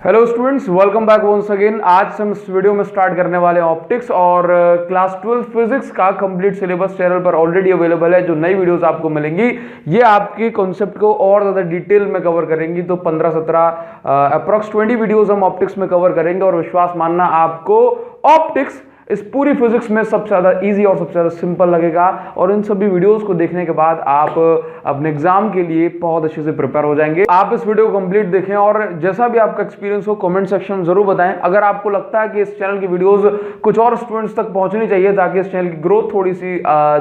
Hello students, welcome back once again. आज हम इस वीडियो में स्टार्ट करने वाले हैं ऑप्टिक्स और क्लास 12 फिजिक्स का कंप्लीट सिलेबस चैनल पर ऑलरेडी अवेलेबल है। जो नई वीडियोस आपको मिलेंगी ये आपके कॉन्सेप्ट को और ज़्यादा डिटेल में कवर करेंगी। तो 15-17 अप्रॉक्स 20 वीडियोस हम ऑप्टिक्स में कवर करेंगे और विश्वास मानना आपको ऑप्टिक्स इस पूरी फिजिक्स में सबसे ज़्यादा इजी और सबसे ज़्यादा सिंपल लगेगा। और इन सभी वीडियोस को देखने के बाद आप अपने एग्जाम के लिए बहुत अच्छे से प्रिपेयर हो जाएंगे। आप इस वीडियो को कंप्लीट देखें और जैसा भी आपका एक्सपीरियंस हो कमेंट सेक्शन में जरूर बताएं। अगर आपको लगता है कि इस चैनल की वीडियोस कुछ और स्टूडेंट्स तक पहुंचनी चाहिए ताकि इस चैनल की ग्रोथ थोड़ी सी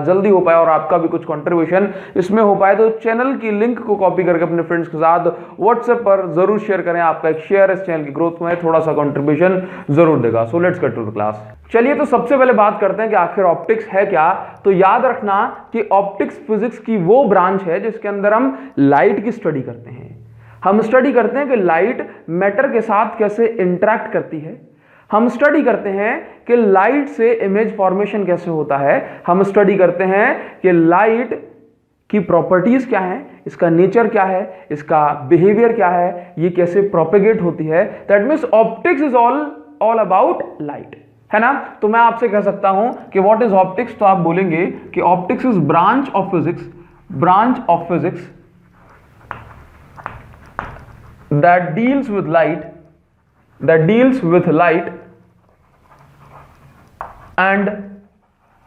जल्दी हो पाए और आपका भी कुछ कॉन्ट्रीब्यूशन इसमें हो पाए, तो चैनल की लिंक को कॉपी करके अपने फ्रेंड्स के साथ व्हाट्सएप पर जरूर शेयर करें। आपका एक शेयर इस चैनल की ग्रोथ में थोड़ा सा कॉन्ट्रीब्यूशन जरूर देगा। So let's get to the class. चलिए, तो सबसे पहले बात करते हैं कि आखिर ऑप्टिक्स है क्या। तो याद रखना कि ऑप्टिक्स फिजिक्स की वो ब्रांच है जिसके अंदर हम लाइट की स्टडी करते हैं। हम स्टडी करते हैं कि लाइट मैटर के साथ कैसे इंटरेक्ट करती है। हम स्टडी करते हैं कि लाइट से इमेज फॉर्मेशन कैसे होता है। हम स्टडी करते हैं कि लाइट की प्रॉपर्टीज क्या है, इसका नेचर क्या है, इसका बिहेवियर क्या है, ये कैसे प्रोपेगेट होती है। That means optics is all about light, है ना। तो मैं आपसे कह सकता हूं कि व्हाट इज ऑप्टिक्स, तो आप बोलेंगे कि optics is branch of physics that deals with light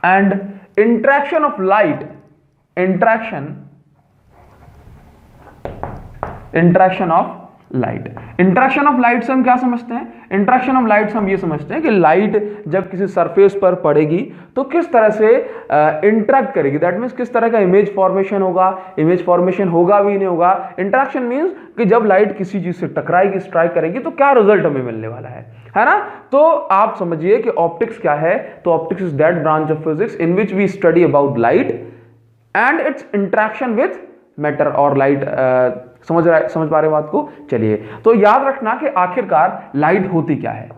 and interaction of light interaction of light से हम क्या समझते हैं? इंट्रैक्शन ऑफ लाइट से हम ये समझते हैं कि लाइट जब किसी सरफेस पर पड़ेगी तो किस तरह से इंटरेक्ट करेगी। दैट मीन्स किस तरह का इमेज फॉर्मेशन होगा, इमेज फॉर्मेशन होगा भी नहीं होगा। इंट्रैक्शन मीन्स कि जब लाइट किसी चीज से टकराएगी, स्ट्राइक करेगी, तो क्या रिजल्ट हमें मिलने वाला है ना। तो आप समझिए कि ऑप्टिक्स क्या है। तो optics is that branch of physics in which we study about light and its interaction with matter और लाइट। समझ पा रहे बात को? चलिए, तो याद रखना कि आखिरकार लाइट होती क्या है।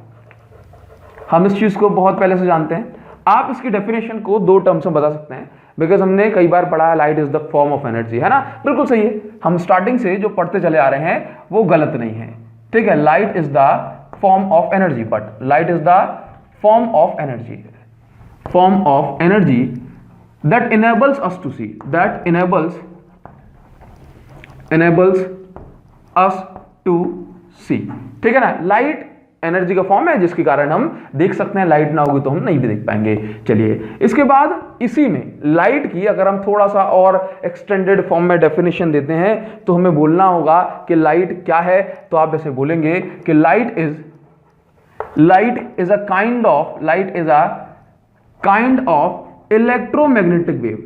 हम इस चीज को बहुत पहले से जानते हैं। आप इसकी डेफिनेशन को दो टर्म्स में बता सकते हैं, बिकॉज हमने कई बार पढ़ा है light is the form of energy, है ना। बिल्कुल सही है, हम स्टार्टिंग से जो पढ़ते चले आ रहे हैं वो गलत नहीं है, ठीक है। Light is the form of energy, but light is the form of energy that enables us to see, that enables us to see, ठीक है ना। लाइट एनर्जी का फॉर्म है जिसके कारण हम देख सकते हैं, लाइट ना होगी तो हम नहीं भी देख पाएंगे। चलिए, इसके बाद इसी में लाइट की अगर हम थोड़ा सा और एक्सटेंडेड फॉर्म में डेफिनेशन देते हैं तो हमें बोलना होगा कि लाइट क्या है। तो आप ऐसे बोलेंगे कि light is a kind of electromagnetic wave.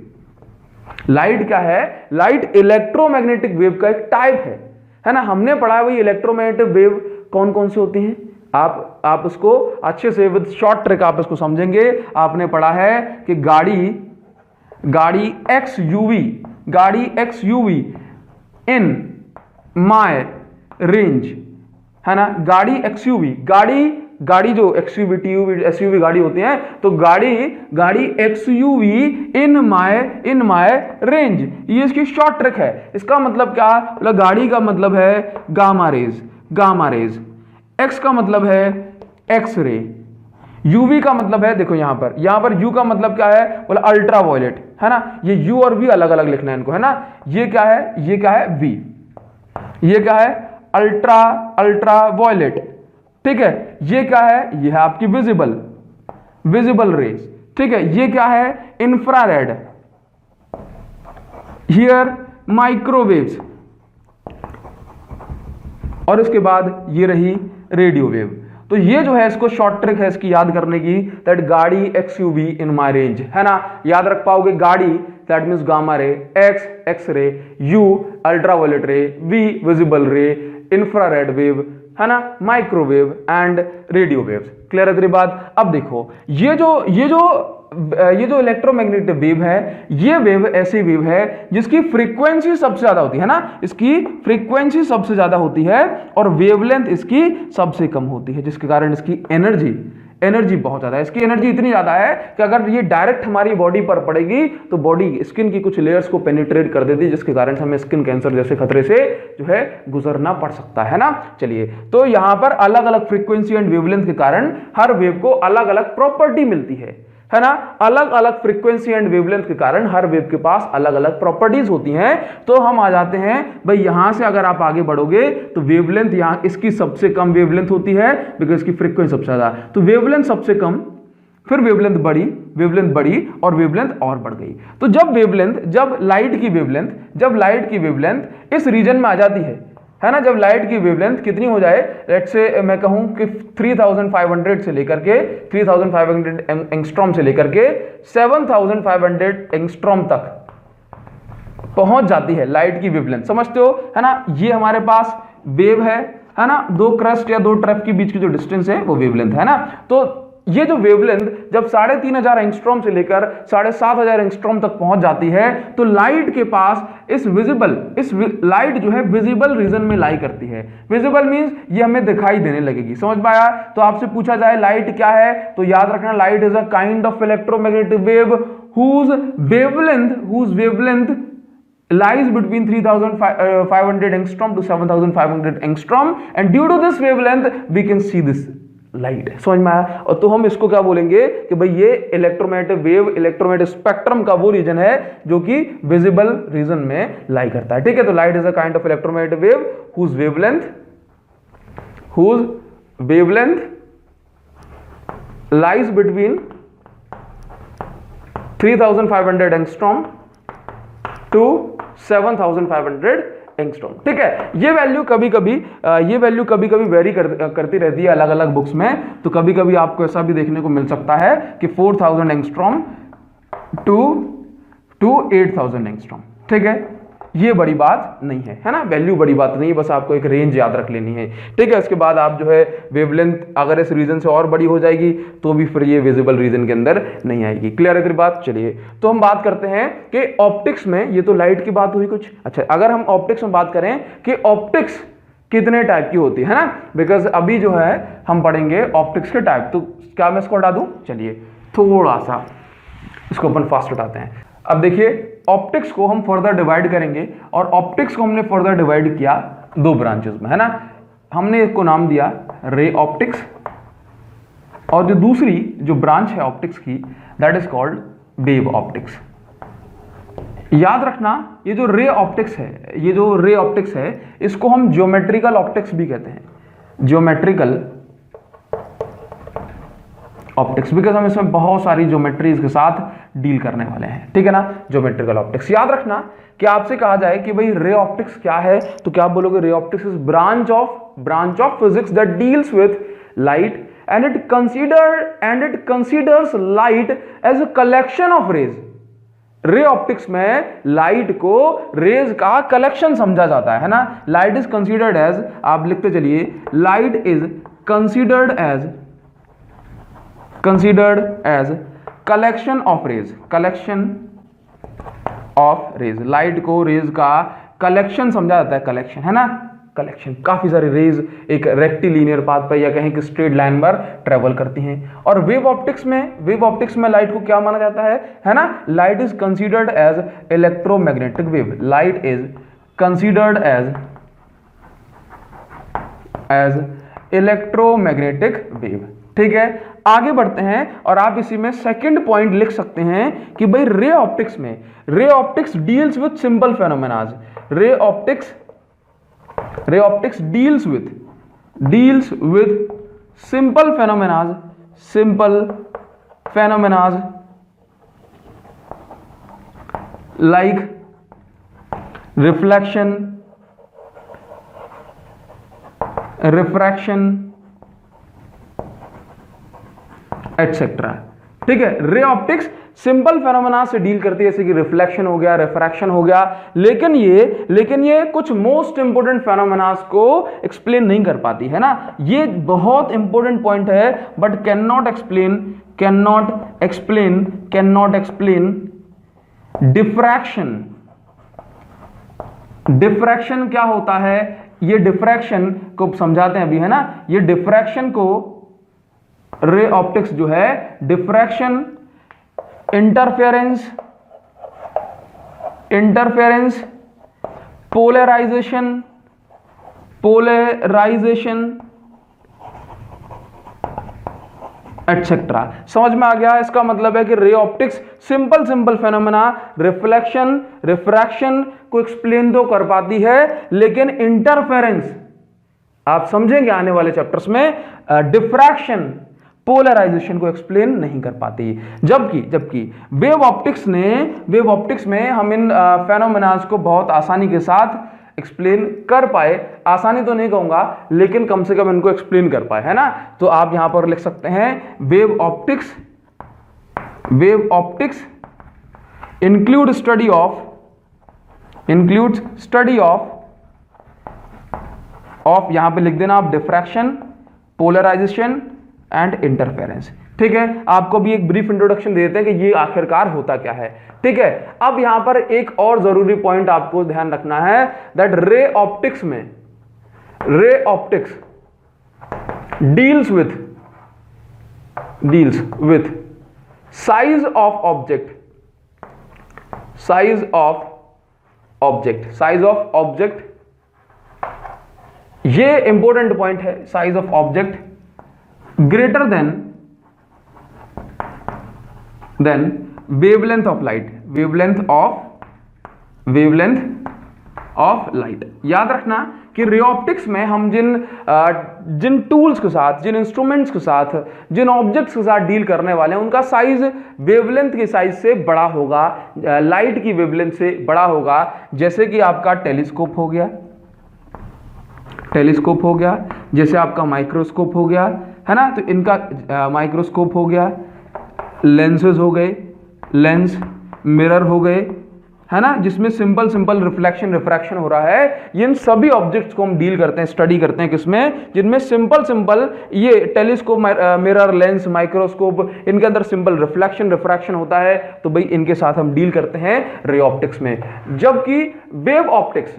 Light क्या है? लाइट इलेक्ट्रोमैग्नेटिक वेव का एक टाइप है ना। हमने पढ़ा है भाई इलेक्ट्रोमैग्नेटिक वेव कौन कौन से होती हैं। आप उसको अच्छे से विद शॉर्ट ट्रिक आप इसको समझेंगे। आपने पढ़ा है कि गाड़ी XUV इन माय रेंज, है ना। गाड़ी गाड़ी जो XUV TUV SUV गाड़ी होती है, तो गाड़ी XUV इन माय रेंज, ये इसकी शॉर्ट ट्रिक है। इसका मतलब क्या? मतलब गाड़ी का मतलब है गामा रेज, X का मतलब है एक्स रे, UV का मतलब है, देखो यहां पर U का मतलब क्या है? बोला अल्ट्रा वायलेट, है ना। ये U और V अलग अलग लिखना है इनको, है ना। ये क्या है V, ये क्या है? अल्ट्रा वायलेट, ठीक है। ये क्या है? ये है आपकी विजिबल रेज, ठीक है। ये क्या है? इंफ्रारेड, हियर माइक्रोवेव्स, और इसके बाद ये रही रेडियो वेव। तो ये जो है इसको शॉर्ट ट्रिक है इसकी याद करने की, दैट गाड़ी XUV इन माय रेंज, है ना। याद रख पाओगे गाड़ी that means gamma ray, X ray, U ultraviolet रे, V विजिबल रे, इंफ्रारेड वेव, है ना, microwave and radio waves. Clear है तेरी बात? अब देखो ये जो इलेक्ट्रोमैग्नेटिक वेव है, ये वेव ऐसी वेव है जिसकी फ्रीक्वेंसी सबसे ज्यादा होती है ना। इसकी फ्रीक्वेंसी सबसे ज्यादा होती है और वेवलेंथ इसकी सबसे कम होती है, जिसके कारण इसकी एनर्जी बहुत ज्यादा है, इसकी एनर्जी इतनी ज्यादा है कि अगर ये डायरेक्ट हमारी बॉडी पर पड़ेगी तो बॉडी स्किन की कुछ लेयर्स को पेनिट्रेट कर देती है, जिसके कारण हमें स्किन कैंसर जैसे खतरे से जो है गुजरना पड़ सकता है ना। चलिए, तो यहां पर अलग अलग फ्रीक्वेंसी एंड वेवलेंथ के कारण हर वेव को अलग अलग प्रॉपर्टी मिलती है ना। अलग अलग फ्रीक्वेंसी एंड वेवलेंथ के कारण हर वेव के पास अलग अलग प्रॉपर्टीज होती हैं। तो हम आ जाते हैं भाई, यहां से अगर आप आगे बढ़ोगे तो वेवलेंथ, यहां इसकी सबसे कम वेवलेंथ होती है बिकॉज इसकी फ्रीक्वेंसी सबसे ज्यादा, तो वेवलेंथ सबसे कम, फिर वेवलेंथ बढ़ी और वेवलेंथ और बढ़ गई। तो जब लाइट की वेवलेंथ इस रीजन में आ जाती है ना, जब लाइट की वेवलेंथ कितनी हो जाए, लेट्स से मैं कहूं कि 3500 से लेकर के 3500 एंगस्ट्रॉम से लेकर के 7500 एंगस्ट्रॉम तक पहुंच जाती है लाइट की वेवलेंथ, समझते हो, है ना। ये हमारे पास वेव है ना, दो क्रस्ट या दो ट्रैप के बीच की जो डिस्टेंस है वो वेवलेंथ है ना। तो ये जो वेवलेंथ जब 3500 एंगस्ट्रॉम से लेकर 7500 एंगस्ट्रॉम तक पहुंच जाती है तो लाइट के पास इस लाइट जो है विजिबल रीजन में लाई करती है। विजिबल मींस ये हमें दिखाई देने लगेगी, समझ में आया। तो आपसे पूछा जाए लाइट क्या है, तो याद रखना light is a kind of electromagnetic wave whose wavelength lies between 3500 angstrom to 7500 angstrom, and due to this wavelength we can see this light, समझ में आया। और तो हम इसको क्या बोलेंगे कि भाई ये इलेक्ट्रोमैग्नेटिक वेव, इलेक्ट्रोमैग्नेटिक स्पेक्ट्रम का वो रीजन है जो कि विजिबल रीजन में लाई करता है, ठीक है। तो light is a kind of electromagnetic wave whose wavelength lies between 3500 angstrom to 7500 angstrom, ठीक है। ये वैल्यू कभी कभी वेरी करती रहती है अलग अलग बुक्स में। तो कभी कभी आपको ऐसा भी देखने को मिल सकता है कि 4000 एंगस्ट्रॉम टू 8000 एंगस्ट्रॉम, ठीक है। ये बड़ी बात नहीं है ना, वैल्यू बड़ी बात नहीं है, बस आपको एक रेंज याद रख लेनी है, ठीक है। उसके बाद आप जो है वेवलेंथ अगर इस रीजन से और बड़ी हो जाएगी तो भी फिर ये विजिबल रीजन के अंदर नहीं आएगी। क्लियर है तेरी बात। चलिए, तो हम बात करते हैं कि ऑप्टिक्स में, ये तो लाइट की बात हुई कुछ। अच्छा, अगर हम ऑप्टिक्स में बात करें कि ऑप्टिक्स कितने टाइप की होती है ना, बिकॉज अभी जो है हम पढ़ेंगे ऑप्टिक्स के टाइप। तो क्या मैं इसको हटा दूं? चलिए थोड़ा सा इसको अपन फास्ट हटाते हैं। अब देखिए, ऑप्टिक्स को हम फर्दर डिवाइड करेंगे और ऑप्टिक्स को हमने फर्दर डिवाइड किया दो ब्रांचेस में, है ना। हमने इसको नाम दिया रे ऑप्टिक्स, और जो दूसरी जो ब्रांच है ऑप्टिक्स की that is called wave optics. याद रखना, ये जो रे ऑप्टिक्स है इसको हम ज्योमेट्रिकल ऑप्टिक्स भी कहते हैं, ज्योमेट्रिकल ऑप्टिक्स, बिकॉज हम इसमें बहुत सारी ज्योमेट्रीज के साथ डील करने वाले हैं, ठीक है ना। ज्योमेट्रिकल ऑप्टिक्स याद रखना कि आपसे कहा जाए कि भाई रे ऑप्टिक्स क्या है, तो क्या आप बोलोगे ray optics is branch of physics that deals with light and it considers light as a collection of rays. Ray optics में लाइट को रेज का कलेक्शन समझा जाता है ना। लाइट इज कंसीडर्ड एज, आप लिखते चलिए, light is considered as collection of rays. Light को रेज का कलेक्शन समझा जाता है, कलेक्शन, है ना, कलेक्शन। काफी सारी रेज एक रेक्टिलिनियर पाथ पर या कहीं कि स्ट्रेट लाइन पर ट्रेवल करती हैं। और वेव ऑप्टिक्स में लाइट को क्या माना जाता है ना, light is considered as electromagnetic wave. Light is considered as electromagnetic wave, ठीक है। आगे बढ़ते हैं और आप इसी में सेकंड पॉइंट लिख सकते हैं कि भाई ray optics deals with simple phenomenas. Ray optics deals with simple phenomenas like reflection, refraction etcetera, ठीक है। रे ऑप्टिक्स सिंपल फेनोमेना से डील करती है, जैसे कि रिफ्लेक्शन हो गया, रिफ्रैक्शन हो गया, लेकिन ये कुछ मोस्ट इंपोर्टेंट फेनोमेनास को एक्सप्लेन नहीं कर पाती, है ना। ये बहुत इंपोर्टेंट पॉइंट है, but can not explain diffraction. Diffraction क्या होता है, ये डिफ्रैक्शन को समझाते हैं अभी, है ना। ये डिफ्रैक्शन को रे ऑप्टिक्स जो है डिफ्रैक्शन, इंटरफेरेंस, पोलराइजेशन, एटसेट्रा। समझ में आ गया? इसका मतलब है कि रे optics simple phenomena reflection, refraction को एक्सप्लेन तो कर पाती है, लेकिन इंटरफेरेंस, आप समझेंगे आने वाले चैप्टर्स में, डिफ्रैक्शन, पोलराइजेशन को एक्सप्लेन नहीं कर पाती। जबकि वेव ऑप्टिक्स में हम इन फेनोमेनास को बहुत आसानी के साथ एक्सप्लेन कर पाए। आसानी तो नहीं कहूंगा, लेकिन कम से कम इनको एक्सप्लेन कर पाए, है ना। तो आप यहां पर लिख सकते हैं wave optics include study of यहां पे लिख देना आप डिफ्रैक्शन, पोलराइजेशन एंड इंटरफेरेंस। ठीक है, आपको भी एक ब्रीफ इंट्रोडक्शन देते हैं कि ये आखिरकार होता क्या है। ठीक है, अब यहां पर एक और जरूरी पॉइंट आपको ध्यान रखना है, दैट रे optics deals with size of object. ये इंपॉर्टेंट पॉइंट है, size of object greater than wavelength of light. याद रखना कि रे ऑप्टिक्स में हम जिन टूल्स के साथ, जिन इंस्ट्रूमेंट्स के साथ, जिन ऑब्जेक्ट्स के साथ डील करने वाले हैं, उनका साइज वेवलेंथ की साइज से बड़ा होगा, लाइट की वेवलेंथ से बड़ा होगा। जैसे कि आपका टेलीस्कोप हो गया, जैसे आपका माइक्रोस्कोप हो गया, है ना। तो इनका माइक्रोस्कोप हो गया, लेंसेज हो गए, लेंस, मिरर हो गए, है ना, जिसमें सिंपल रिफ्रैक्शन हो रहा है। इन सभी ऑब्जेक्ट्स को हम डील करते हैं, स्टडी करते हैं किसमें, जिनमें सिंपल ये टेलीस्कोप, मिरर, लेंस, माइक्रोस्कोप, इनके अंदर सिंपल रिफ्रैक्शन होता है। तो भाई इनके साथ हम डील करते हैं रे ऑप्टिक्स में। जबकि वेव ऑप्टिक्स,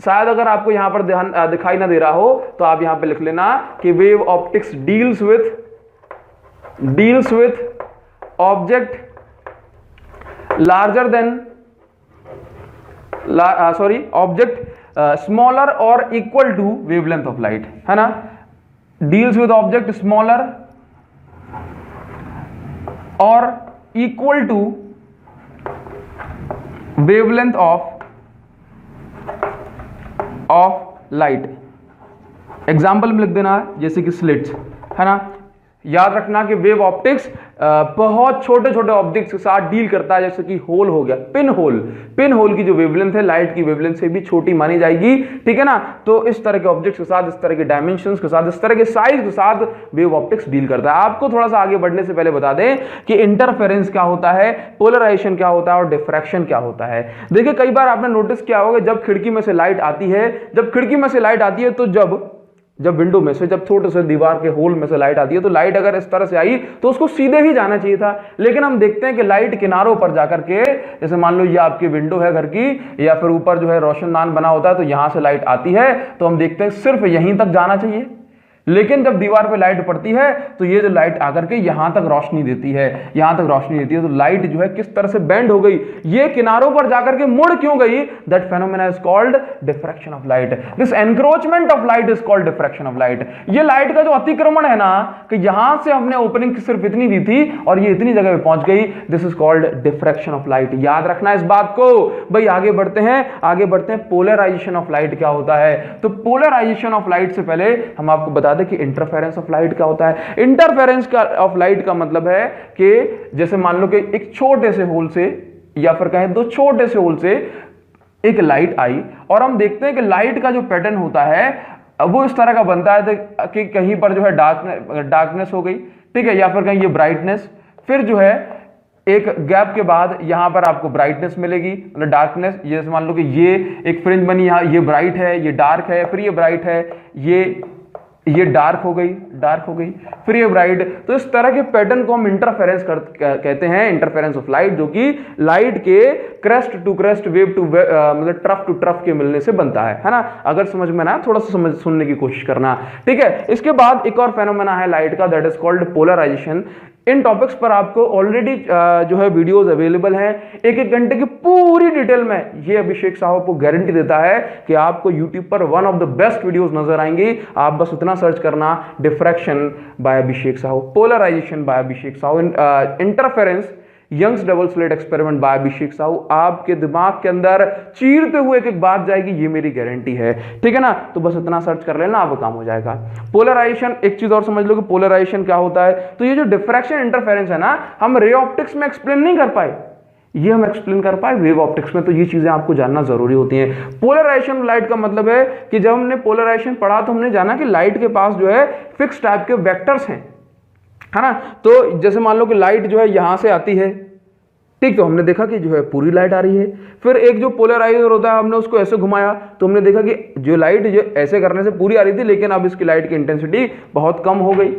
शायद अगर आपको यहां पर ध्यान दिखाई ना दे रहा हो तो आप यहां पे लिख लेना कि wave optics deals with object larger than object smaller और equal to wavelength of light, है ना। डील्स विद ऑब्जेक्ट स्मॉलर और equal to wavelength of light. Example में लिख देना जैसे कि स्लिट्स, है ना। याद रखना कि वेव ऑप्टिक्स बहुत छोटे ऑब्जेक्ट्स के साथ डील करता है, जैसे कि होल हो गया, पिन होल की जो वेवलेंथ है लाइट की वेवलेंथ से भी छोटी मानी जाएगी। ठीक है ना। तो इस तरह के ऑब्जेक्ट्स के साथ, इस तरह के डायमेंशंस के साथ, इस तरह के साइज के साथ वेव ऑप्टिक्स डील करता है। आपको थोड़ा सा आगे बढ़ने से पहले बता दें कि इंटरफेरेंस क्या होता है, पोलराइजेशन क्या होता है और डिफ्रैक्शन क्या होता है। देखिए, कई बार आपने नोटिस किया होगा, जब खिड़की में से लाइट आती है, तो जब विंडो में से, जब छोटे से दीवार के होल में से लाइट आती है, तो लाइट अगर इस तरह से आई तो उसको सीधे ही जाना चाहिए था। लेकिन हम देखते हैं कि लाइट किनारों पर जाकर के, जैसे मान लो ये आपकी विंडो है घर की, या फिर ऊपर जो है रोशनदान बना होता है, तो यहां से लाइट आती है, तो हम देखते हैं सिर्फ यहीं तक जाना चाहिए। लेकिन जब दीवार पे लाइट पड़ती है तो ये जो लाइट आकर के यहां तक रोशनी देती है, तो लाइट जो है किस तरह से बेंड हो गई, ये किनारों पर जाकर के मुड़ क्यों गई, that phenomena is called diffraction of light. This encroachment of light is called diffraction of light. ये लाइट का जो अतिक्रमण है ना, कि यहां से हमने ओपनिंग सिर्फ इतनी दी थी और ये इतनी जगह पे पहुंच गई, this is called diffraction of light. याद रखना इस बात को। भाई आगे बढ़ते हैं पोलराइजेशन ऑफ लाइट क्या होता है। तो पोलराइजेशन ऑफ लाइट से पहले हम आपको बता कि इंटरफेरेंस ऑफ लाइट क्या होता है। इंटरफेरेंस ऑफ लाइट का मतलब है कि जैसे मान लो कि एक छोटे से होल से, या फिर कहें दो छोटे से होल से एक लाइट आई, और हम देखते हैं कि लाइट का जो पैटर्न होता है वो इस तरह का बनता है कि कहीं पर जो है डार्कनेस हो गई, ठीक है, या फिर कहीं ये ब्राइटनेस, फिर जो है एक गैप के बाद यहां पर आपको ब्राइटनेस मिलेगी, मतलब डार्कनेस। जैसे मान लो कि ये एक फ्रिंज बनी, यहां ये ब्राइट है, ये डार्क है, फिर ये ब्राइट है, ये डार्क हो गई, डार्क हो गई, फिर ये ब्राइट। तो इस तरह के पैटर्न को हम इंटरफेरेंस कहते हैं, इंटरफेरेंस ऑफ लाइट, जो कि लाइट के crest to crest, wave to मतलब ट्रफ टू ट्रफ के मिलने से बनता है ना। अगर समझ में ना थोड़ा सा समझ सुनने की कोशिश करना, ठीक है। इसके बाद एक और फेनोमेना है लाइट का, दैट इज कॉल्ड पोलराइजेशन। इन टॉपिक्स पर आपको ऑलरेडी जो है वीडियोस अवेलेबल हैं, एक एक घंटे की पूरी डिटेल में। ये अभिषेक साहू को गारंटी देता है कि आपको यूट्यूब पर one of the best videos नजर आएंगी। आप बस इतना सर्च करना, diffraction by Abhishek Sahu, polarisation by Abhishek Sahu, interference, Young's double slit experiment by Abhishek Sahu. आपके दिमाग के अंदर चीरते हुए एक एक बात जाएगी, ये मेरी गारंटी है, ठीक है ना। तो बस इतना सर्च कर लेना, आपका काम हो जाएगा। पोलराइजेशन, एक चीज और समझ लो कि पोलराइजेशन क्या होता है। तो ये जो डिफ्रैक्शन इंटरफेरेंस है ना, हम रे ऑप्टिक्स में एक्सप्लेन नहीं कर पाए, ये हम एक्सप्लेन कर पाए वेव ऑप्टिक्स में। तो ये चीजें आपको जानना जरूरी होती हैं। पोलराइजेशन लाइट का मतलब है कि जब हमने पोलराइजेशन पढ़ा तो हमने जाना कि लाइट के पास जो है फिक्स टाइप के वेक्टर्स हैं, है ना। तो जैसे मान लो कि लाइट जो है यहां से आती है, ठीक, तो हमने देखा कि जो है पूरी लाइट आ रही है। फिर एक जो पोलराइजर होता है, हमने उसको ऐसे घुमाया तो हमने देखा कि जो लाइट जो ऐसे करने से पूरी आ रही थी, लेकिन अब इसकी लाइट की इंटेंसिटी बहुत कम हो गई।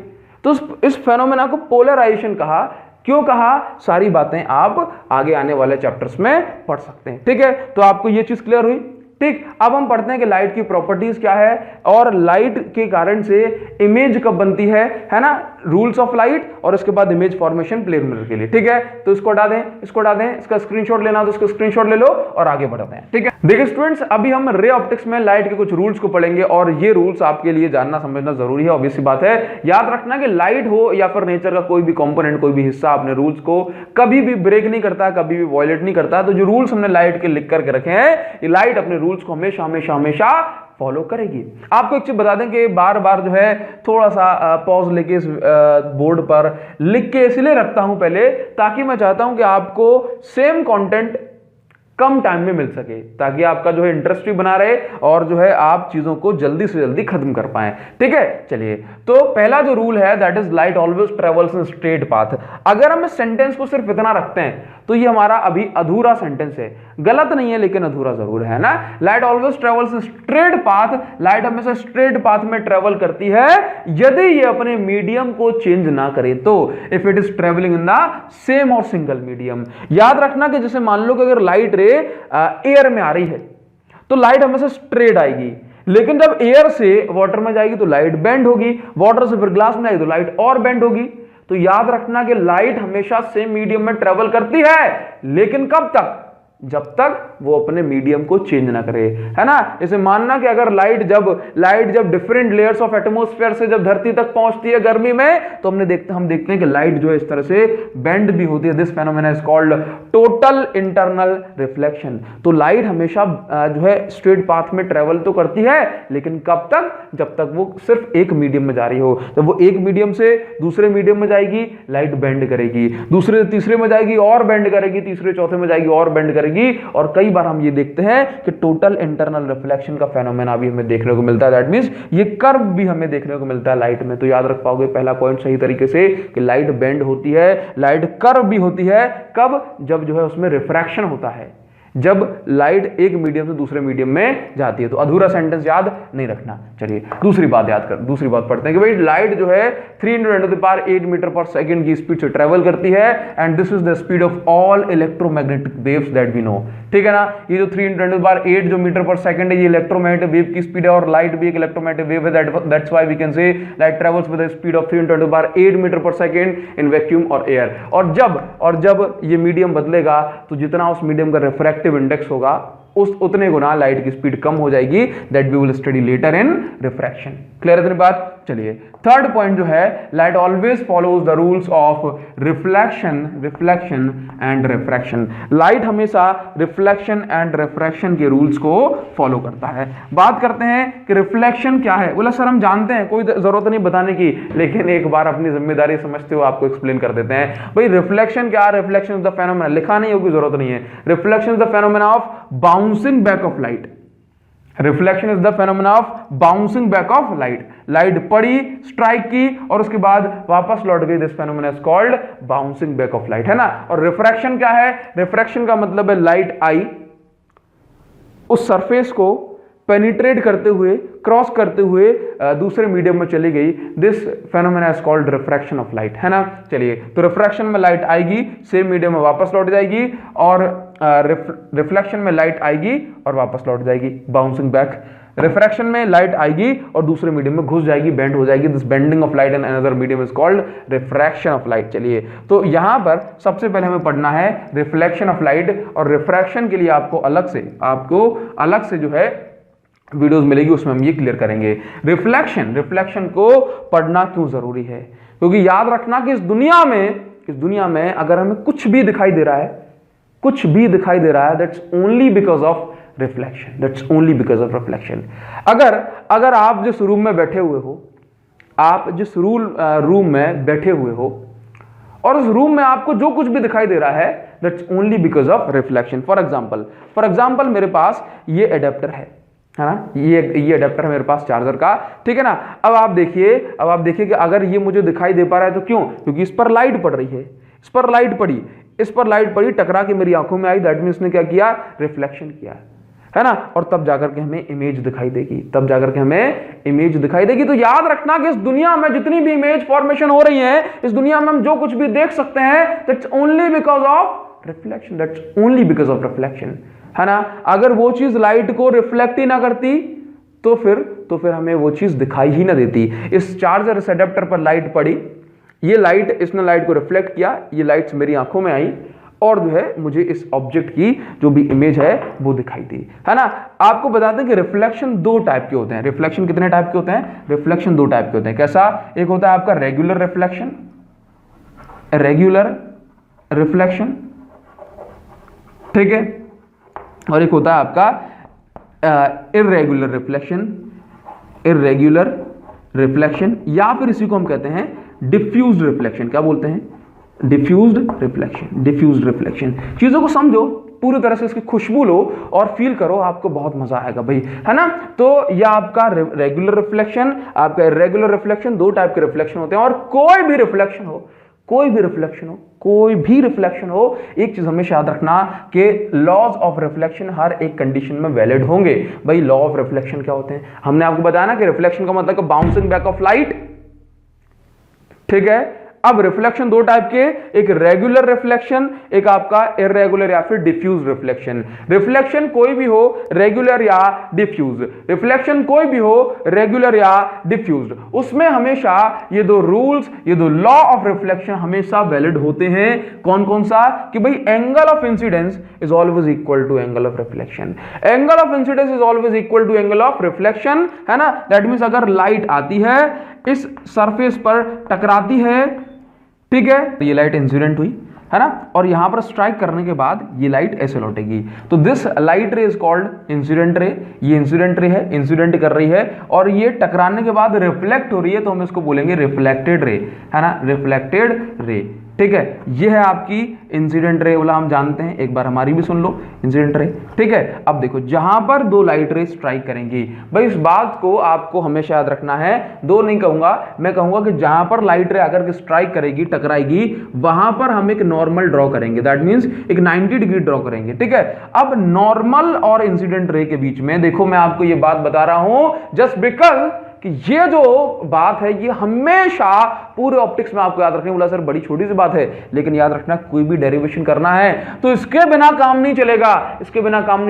तो इस फेनोमेना को पोलराइजेशन कहा। क्यों कहा, सारी बातें आप आगे आने वाले चैप्टर्स में पढ़ सकते हैं, ठीक है। तो आपको ये चीज क्लियर हुई, ठीक। अब हम पढ़ते हैं कि लाइट की प्रॉपर्टीज क्या है और लाइट के कारण से इमेज कब बनती है ना, रूल्स ऑफ लाइट, और इसके बाद इमेज फॉर्मेशन प्लेन मिरर के लिए, ठीक है। तो इसको हटा दें, इसको हटा दें, इसका स्क्रीनशॉट लेना तो इसको स्क्रीनशॉट ले लो और आगे बढ़ते हैं, ठीक है। देखिए स्टूडेंट्स, अभी हम रे ऑप्टिक्स में लाइट के कुछ रूल्स को पढ़ेंगे और ये रूल्स आपके लिए जानना समझना जरूरी है। ऑब्वियस सी बात है, याद रखना कि लाइट हो या फिर नेचर का कोई भी कंपोनेंट, कोई भी हिस्सा अपने रूल्स को कभी भी ब्रेक नहीं करता, कभी भी वायलेट नहीं करता। तो जो रूल्स हमने लाइट के लिख करके रखे हैं, ये लाइट अपने रूल्स को हमेशा हमेशा हमेशा फॉलो करेगी। आपको एक चीज बता दें कि बार बार जो है थोड़ा सा पॉज लेके इस बोर्ड पर लिख के इसलिए रखता हूं पहले, ताकि मैं चाहता हूं कि आपको सेम कंटेंट कम टाइम में मिल सके, ताकि आपका जो है इंटरेस्ट भी बना रहे और जो है आप चीजों को जल्दी से जल्दी खत्म कर पाए, ठीक है। चलिए, तो पहला जो रूल है that is light always travels in straight path. अगर हम इस सेंटेंस को सिर्फ इतना रखते हैं तो ये हमारा अभी अधूरा सेंटेंस है, गलत नहीं है लेकिन अधूरा जरूर है ना। Light always travels in straight path, light हमेशा स्ट्रेट पाथ में ट्रेवल करती है यदि ये अपने मीडियम को चेंज ना करे तो, if it is travelling in the same और सिंगल मीडियम। याद रखना कि जैसे मान लो कि अगर लाइट एयर में आ रही है तो लाइट हमेशा स्ट्रेट आएगी, लेकिन जब एयर से वाटर में जाएगी तो लाइट बेंड होगी, वाटर से फिर ग्लास में आएगी तो लाइट और बेंड होगी। तो याद रखना कि लाइट हमेशा सेम मीडियम में ट्रेवल करती है, लेकिन कब तक, जब तक वो अपने मीडियम को चेंज ना करे, है ना। जैसे मानना कि अगर लाइट जब डिफरेंट लेयर्स ऑफ एटमॉस्फेयर से जब धरती तक पहुंचती है गर्मी में, तो हम देखते हैं कि लाइट जो है इस तरह से बेंड भी होती है। This phenomena is called total internal reflection. तो लाइट हमेशा जो है स्ट्रेट पाथ में ट्रेवल तो करती है, लेकिन कब तक, जब तक वो सिर्फ एक मीडियम में जा रही हो। जब वो एक मीडियम से दूसरे मीडियम में जाएगी, लाइट बेंड करेगी, दूसरे तीसरे में जाएगी और बेंड करेगी, तीसरे चौथे में जाएगी और बेंड करेगी। और कई बार हम ये देखते हैं कि टोटल इंटरनल रिफ्लेक्शन का फेनोमेना भी हमें देखने को मिलता है। दैट मींस ये कर्व भी हमें देखने को मिलता है लाइट में। तो याद रख पाओगे पहला पॉइंट सही तरीके से कि लाइट बेंड होती है, लाइट कर्व भी होती है। कब, जब जो है उसमें रिफ्रैक्शन होता है, जब लाइट एक मीडियम से दूसरे मीडियम में जाती है। तो अधूरा सेंटेंस याद नहीं रखना। चलिए दूसरी बात पढ़ते हैं कि भाई लाइट जो है 310⁸ मीटर पर सेकंड की स्पीड से ट्रेवल करती है, and this is the speed of all electromagnetic waves that we know, ठीक है ना। ये जो 310⁸ जो मीटर पर सेकंड है, ये इलेक्ट्रोमैग्नेटिक वेव की स्पीड है, और लाइट भी एक इलेक्ट्रोमैग्नेटिक वेव है। That's why we can say light travels with the speed of 310⁸ metre per second in vacuum और एयर। और जब ये मीडियम बदलेगा तो जितना उस मीडियम का रिफ्रैक्टिव इंडेक्स होगा उतने गुना लाइट की स्पीड कम हो जाएगी। That we will study later in refraction. Clear है बात। चलिए थर्ड पॉइंट जो है, light always follows the rules of reflection and refraction. Light हमेशा रिफ्लेक्शन एंड रिफ्रैक्शन के रूल्स को फॉलो करता है। बात करते हैं कि रिफ्लेक्शन क्या है। बोला सर हम जानते हैं, कोई जरूरत नहीं बताने की, लेकिन एक बार अपनी जिम्मेदारी समझते हो आपको एक्सप्लेन कर देते हैं। भाई रिफ्लेक्शन क्या है? रिफ्लेक्शन इज द फेनोमेना, लिखा नहीं होगी, जरूरत नहीं है। Reflection is the phenomena of bouncing back of light. Reflection is the phenomena of bouncing back of light. Light पड़ी, स्ट्राइक की और उसके बाद वापस लौट गई। This phenomena is called bouncing back of light, है ना। और रिफ्रैक्शन क्या है? रिफ्रैक्शन का मतलब है लाइट आई, उस सरफेस को पेनिट्रेट करते हुए, क्रॉस करते हुए दूसरे मीडियम में चली गई, this phenomena is called refraction of light, है ना। चलिए, तो रिफ्रैक्शन में लाइट आएगी, सेम मीडियम में वापस लौट जाएगी, और रिफ्लेक्शन में लाइट आएगी और वापस लौट जाएगी, बाउंसिंग बैक। रिफ्रैक्शन में लाइट आएगी और दूसरे मीडियम में घुस जाएगी, बेंड हो जाएगी, this bending of light in another medium is called refraction of light. चलिए, तो यहां पर सबसे पहले हमें पढ़ना है रिफ्लेक्शन ऑफ लाइट, और रिफ्रैक्शन के लिए आपको अलग से जो है वीडियोस मिलेगी, उसमें हम ये क्लियर करेंगे। रिफ्लेक्शन को पढ़ना क्यों जरूरी है, क्योंकि याद रखना कि इस दुनिया में अगर हमें कुछ भी दिखाई दे रहा है, that's only because of reflection. अगर आप जिस रूम में बैठे हुए हो, और उस रूम में आपको जो कुछ भी दिखाई दे रहा है, that's only because of reflection. For example मेरे पास ये एडेप्टर है ना, ये अडेप्टर है मेरे पास चार्जर का, ठीक है ना। अब आप देखिए कि अगर ये मुझे दिखाई दे पा रहा है तो क्यों, क्योंकि इस पर लाइट पड़ रही है, इस पर लाइट पड़ी, टकरा के मेरी आंखों में आई, दैट मींस ने क्या किया, रिफ्लेक्शन किया, है ना। और तब जाकर के हमें इमेज दिखाई देगी। तो याद रखना कि इस दुनिया में जितनी भी इमेज फॉर्मेशन हो रही है, इस दुनिया में हम जो कुछ भी देख सकते हैं, that's only because of reflection, है ना। अगर वो चीज लाइट को रिफ्लेक्ट ही ना करती तो फिर हमें वो चीज दिखाई ही ना देती। इस चार्जर, इस अडेप्टर पर लाइट पड़ी, इसने लाइट को रिफ्लेक्ट किया, ये लाइट्स मेरी आंखों में आई, और जो है मुझे इस ऑब्जेक्ट की जो भी इमेज है वो दिखाई दी, है ना। आपको बताते हैं कि रिफ्लेक्शन दो टाइप के होते हैं। रिफ्लेक्शन कितने टाइप के होते हैं? रिफ्लेक्शन दो टाइप के होते हैं। कैसा? एक होता है आपका रेगुलर रिफ्लेक्शन, ठीक है, और एक होता है आपका इर्रेगुलर रिफ्लेक्शन, या फिर इसी को हम कहते हैं डिफ्यूज्ड रिफ्लेक्शन। क्या बोलते हैं? Diffused reflection. चीजों को समझो, पूरी तरह से इसकी खुशबू लो और फील करो, आपको बहुत मजा आएगा भाई, है ना। तो यह आपका रेगुलर रिफ्लेक्शन, आपका इर्रेगुलर रिफ्लेक्शन, दो टाइप के रिफ्लेक्शन होते हैं। और कोई भी रिफ्लेक्शन हो, एक चीज हमेशा याद रखना कि लॉज ऑफ रिफ्लेक्शन हर एक कंडीशन में वैलिड होंगे। भाई, लॉ ऑफ रिफ्लेक्शन क्या होते हैं? हमने आपको बताया ना कि रिफ्लेक्शन का मतलब बाउंसिंग बैक ऑफ लाइट, ठीक है। अब रिफ्लेक्शन दो टाइप के, एक रेगुलर रिफ्लेक्शन, एक आपका इर्रेगुलर या फिर डिफ्यूज रिफ्लेक्शन। रिफ्लेक्शन कोई भी हो, रेगुलर या डिफ्यूज, उसमें हमेशा ये दो रूल्स, ये दो लॉ ऑफ रिफ्लेक्शन हमेशा वैलिड होते हैं। कौन कौन सा? कि भाई angle of incidence is always equal to angle of reflection, है ना। दैट मींस अगर लाइट आती है, इस सरफेस पर टकराती है, ठीक है, तो ये लाइट इंसिडेंट हुई, है ना, और यहां पर स्ट्राइक करने के बाद ये लाइट ऐसे लौटेगी, तो दिस लाइट रे इज कॉल्ड इंसिडेंट रे। ये इंसिडेंट रे है, इंसिडेंट कर रही है, और ये टकराने के बाद रिफ्लेक्ट हो रही है, तो हम इसको बोलेंगे रिफ्लेक्टेड रे, है ना, रिफ्लेक्टेड रे, ठीक है। ये है आपकी इंसिडेंट रे वाला, हम जानते हैं, एक बार हमारी भी सुन लो, इंसिडेंट रे, ठीक है। अब देखो, जहां पर दो लाइट रे स्ट्राइक करेंगी, भाई इस बात को आपको हमेशा याद रखना है, दो नहीं कहूंगा, मैं कहूंगा कि जहां पर लाइट रे अगर स्ट्राइक करेगी, टकराएगी, वहां पर हम एक नॉर्मल ड्रॉ करेंगे, दैट मींस एक 90 डिग्री ड्रॉ करेंगे, ठीक है। अब नॉर्मल और इंसिडेंट रे के बीच में देखो, मैं आपको ये बात बता रहा हूं जस्ट बिकॉज कि ये जो बात है ये हमेशा पूरे ऑप्टिक्स में आपको याद रखने, बोला सर बड़ी छोटी सी बात है, लेकिन याद रखना कोई भी डेरिवेशन करना है तो इसके बिना काम नहीं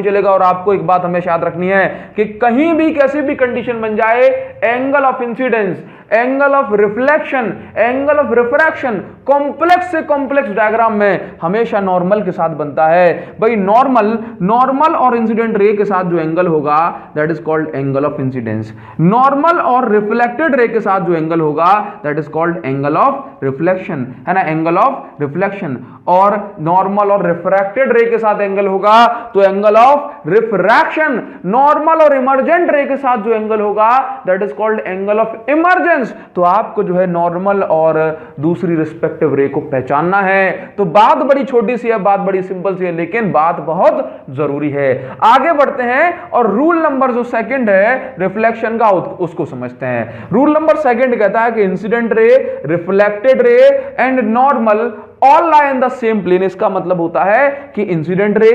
चलेगा। और आपको एक बात हमेशा याद रखनी है कि कहीं भी कैसी भी कंडीशन बन जाए, angle of incidence, angle of reflection, angle of refraction complex से कॉम्प्लेक्स डायग्राम में हमेशा नॉर्मल के साथ बनता है। भाई नॉर्मल और इंसिडेंट रे के साथ जो एंगल होगा that is called angle of incidence. Normal और रिफ्लेक्टेड रे के साथ जो एंगल होगा that is called angle of reflection, है ना, एंगल ऑफ रिफ्लेक्शन। और नॉर्मल और रिफ्रैक्टेड रे के साथ एंगल होगा तो एंगल ऑफ रिफ्रैक्शन। नॉर्मल और इमर्जेंट रे के साथ जो एंगल होगा that is called angle of emergence. तो आपको जो है नॉर्मल और दूसरी रिस्पेक्टिव रे को पहचानना है। तो बात बड़ी छोटी सी है, बात बड़ी सिंपल सी है, लेकिन बात बहुत जरूरी है। आगे बढ़ते हैं और रूल नंबर जो सेकंड है रिफ्लेक्शन का, उसको समझते हैं। रूल नंबर सेकंड कहता है कि incident ray, reflected ray and normal all lie in the same plane. इसका मतलब होता है कि इंसिडेंट रे,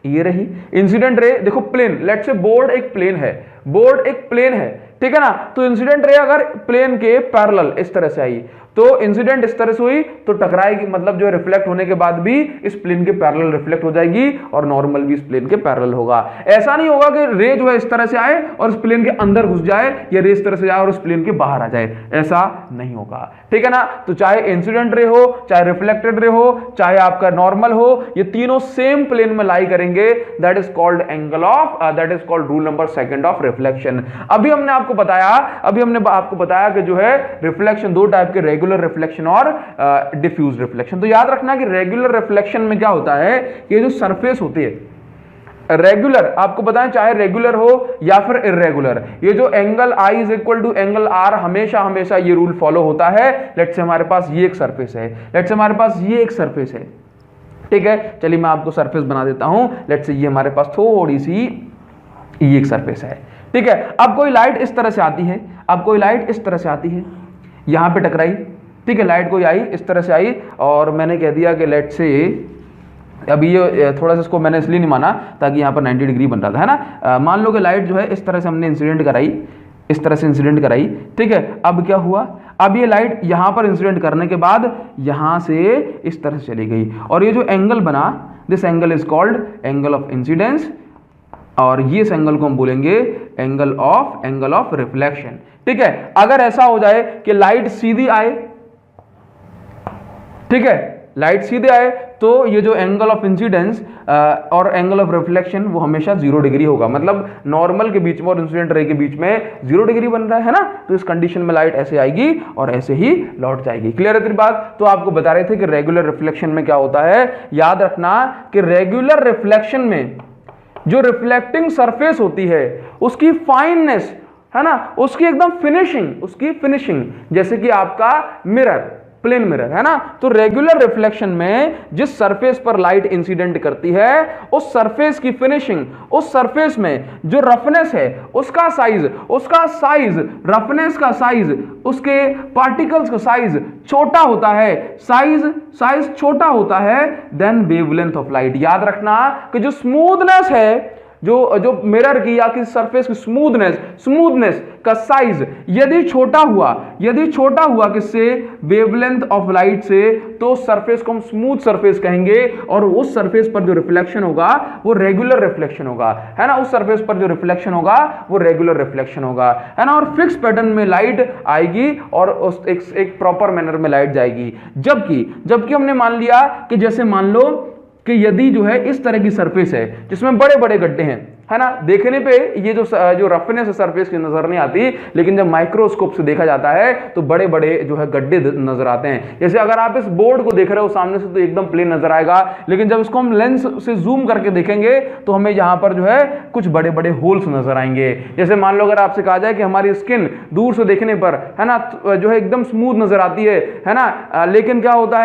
ये रही इंसिडेंट रे। देखो प्लेन, लेट से बोर्ड एक प्लेन है, बोर्ड एक प्लेन है, ठीक है ना। तो इंसिडेंट रे अगर प्लेन के पैरेलल इस तरह से आई तो इंसिडेंट इस तरह से हुई तो टकराएगी, मतलब जो रिफ्लेक्ट होने के बाद भी इस प्लेन के पैरेलल रिफ्लेक्ट हो जाएगी और नॉर्मल भी इस प्लेन के पैरेलल होगा। ऐसा नहीं होगा कि रे जो है इस तरह से आए और इस प्लेन के अंदर घुस जाए, या रे इस तरह से जाए और इस प्लेन के बाहर आ जाए, ऐसा नहीं होगा, ठीक है ना। तो चाहे इंसिडेंट रे हो, चाहे रिफ्लेक्टेड रे हो, चाहे आपका नॉर्मल हो, ये तीनों सेम प्लेन में लाई करेंगे। That is called angle of, that is called rule number second of reflection. अभी हमने आपको बताया कि जो है रिफ्लेक्शन दो टाइप के, रेगुलर रिफ्लेक्शन और डिफ्यूज रिफ्लेक्शन। तो याद रखना कि रेगुलर रिफ्लेक्शन में क्या होता है, ये जो सरफेस होती है रेगुलर, आपको बताएं चाहे रेगुलर हो या फिर इर्रेगुलर, ये जो angle I is equal to angle R, हमेशा ये रूल फॉलो होता है। लेट्स से हमारे पास ये एक सरफेस है, लेट्स से हमारे पास ये एक सरफेस है, ठीक है। चलिए मैं आपको सरफेस बना देता हूं। लेट्स से ये हमारे पास थोड़ी सी ये एक सरफेस है, ठीक है। अब कोई लाइट इस तरह से आती है, अब कोई लाइट इस तरह से आती है, यहां पे टकराई, ठीक है। लाइट कोई आई इस तरह से आई और मैंने कह दिया कि लेट से, अभी ये थोड़ा सा इसको मैंने इसलिए नहीं माना ताकि यहाँ पर 90 डिग्री बन रहा था, है ना। मान लो कि लाइट जो है इस तरह से हमने इंसिडेंट कराई, इस तरह से इंसिडेंट कराई, ठीक है। अब क्या हुआ, अब ये लाइट यहाँ पर इंसिडेंट करने के बाद यहाँ से इस तरह से चली गई और ये जो एंगल बना, this angle is called angle of incidence, और ये इस एंगल को हम बोलेंगे एंगल ऑफ रिफ्लेक्शन, ठीक है। अगर ऐसा हो जाए कि लाइट सीधी आए, ठीक है, लाइट सीधे आए तो ये जो एंगल ऑफ इंसिडेंस और एंगल ऑफ रिफ्लेक्शन वो हमेशा 0 डिग्री होगा, मतलब नॉर्मल के बीच में और इंसिडेंट रे के बीच में 0 डिग्री बन रहा है ना। तो इस कंडीशन में लाइट ऐसे आएगी और ऐसे ही लौट जाएगी। क्लियर है तेरी बात। तो आपको बता रहे थे कि रेगुलर रिफ्लेक्शन में क्या होता है, याद रखना कि रेगुलर रिफ्लेक्शन में जो रिफ्लेक्टिंग सरफेस होती है उसकी फाइननेस, है ना, उसकी एकदम फिनिशिंग जैसे कि आपका मिरर, प्लेन मिरर, है ना। तो रेगुलर रिफ्लेक्शन में जिस सरफेस पर लाइट इंसिडेंट करती है उस सरफेस की फिनिशिंग, उस सरफेस में जो रफनेस है उसका साइज, रफनेस का साइज, उसके पार्टिकल्स का साइज छोटा होता है, साइज छोटा होता है देन वेवलेंथ ऑफ लाइट। याद रखना कि जो स्मूथनेस है, जो मिरर की या किसी सरफेस की स्मूथनेस का साइज यदि छोटा हुआ किससे, वेवलेंथ ऑफ लाइट से, तो सरफेस को हम स्मूथ सरफेस कहेंगे और उस सरफेस पर जो रिफ्लेक्शन होगा वो रेगुलर रिफ्लेक्शन होगा, है ना। उस सरफेस पर जो रिफ्लेक्शन होगा वो रेगुलर रिफ्लेक्शन होगा, है ना। और फिक्स पैटर्न में लाइट आएगी और उस एक प्रॉपर मैनर में लाइट जाएगी। जबकि हमने मान लिया कि जैसे मान लो कि यदि जो है इस तरह की सरफेस है जिसमें बड़े बड़े गड्ढे हैं, है ना, देखने पे ये जो रफनेस है सरफेस की नजर नहीं आती, लेकिन जब माइक्रोस्कोप से देखा जाता है तो बड़े बड़े जो है गड्ढे नजर आते हैं। जैसे अगर आप इस बोर्ड को देख रहे हो सामने से तो एकदम प्लेन नजर आएगा, लेकिन जब इसको हम लेंस से जूम करके देखेंगे तो हमें यहाँ पर जो है कुछ बड़े बड़े होल्स नजर आएंगे। जैसे मान लो अगर आपसे कहा जाए कि हमारी स्किन दूर से देखने पर, है ना, जो है एकदम स्मूथ नजर आती है ना, लेकिन क्या होता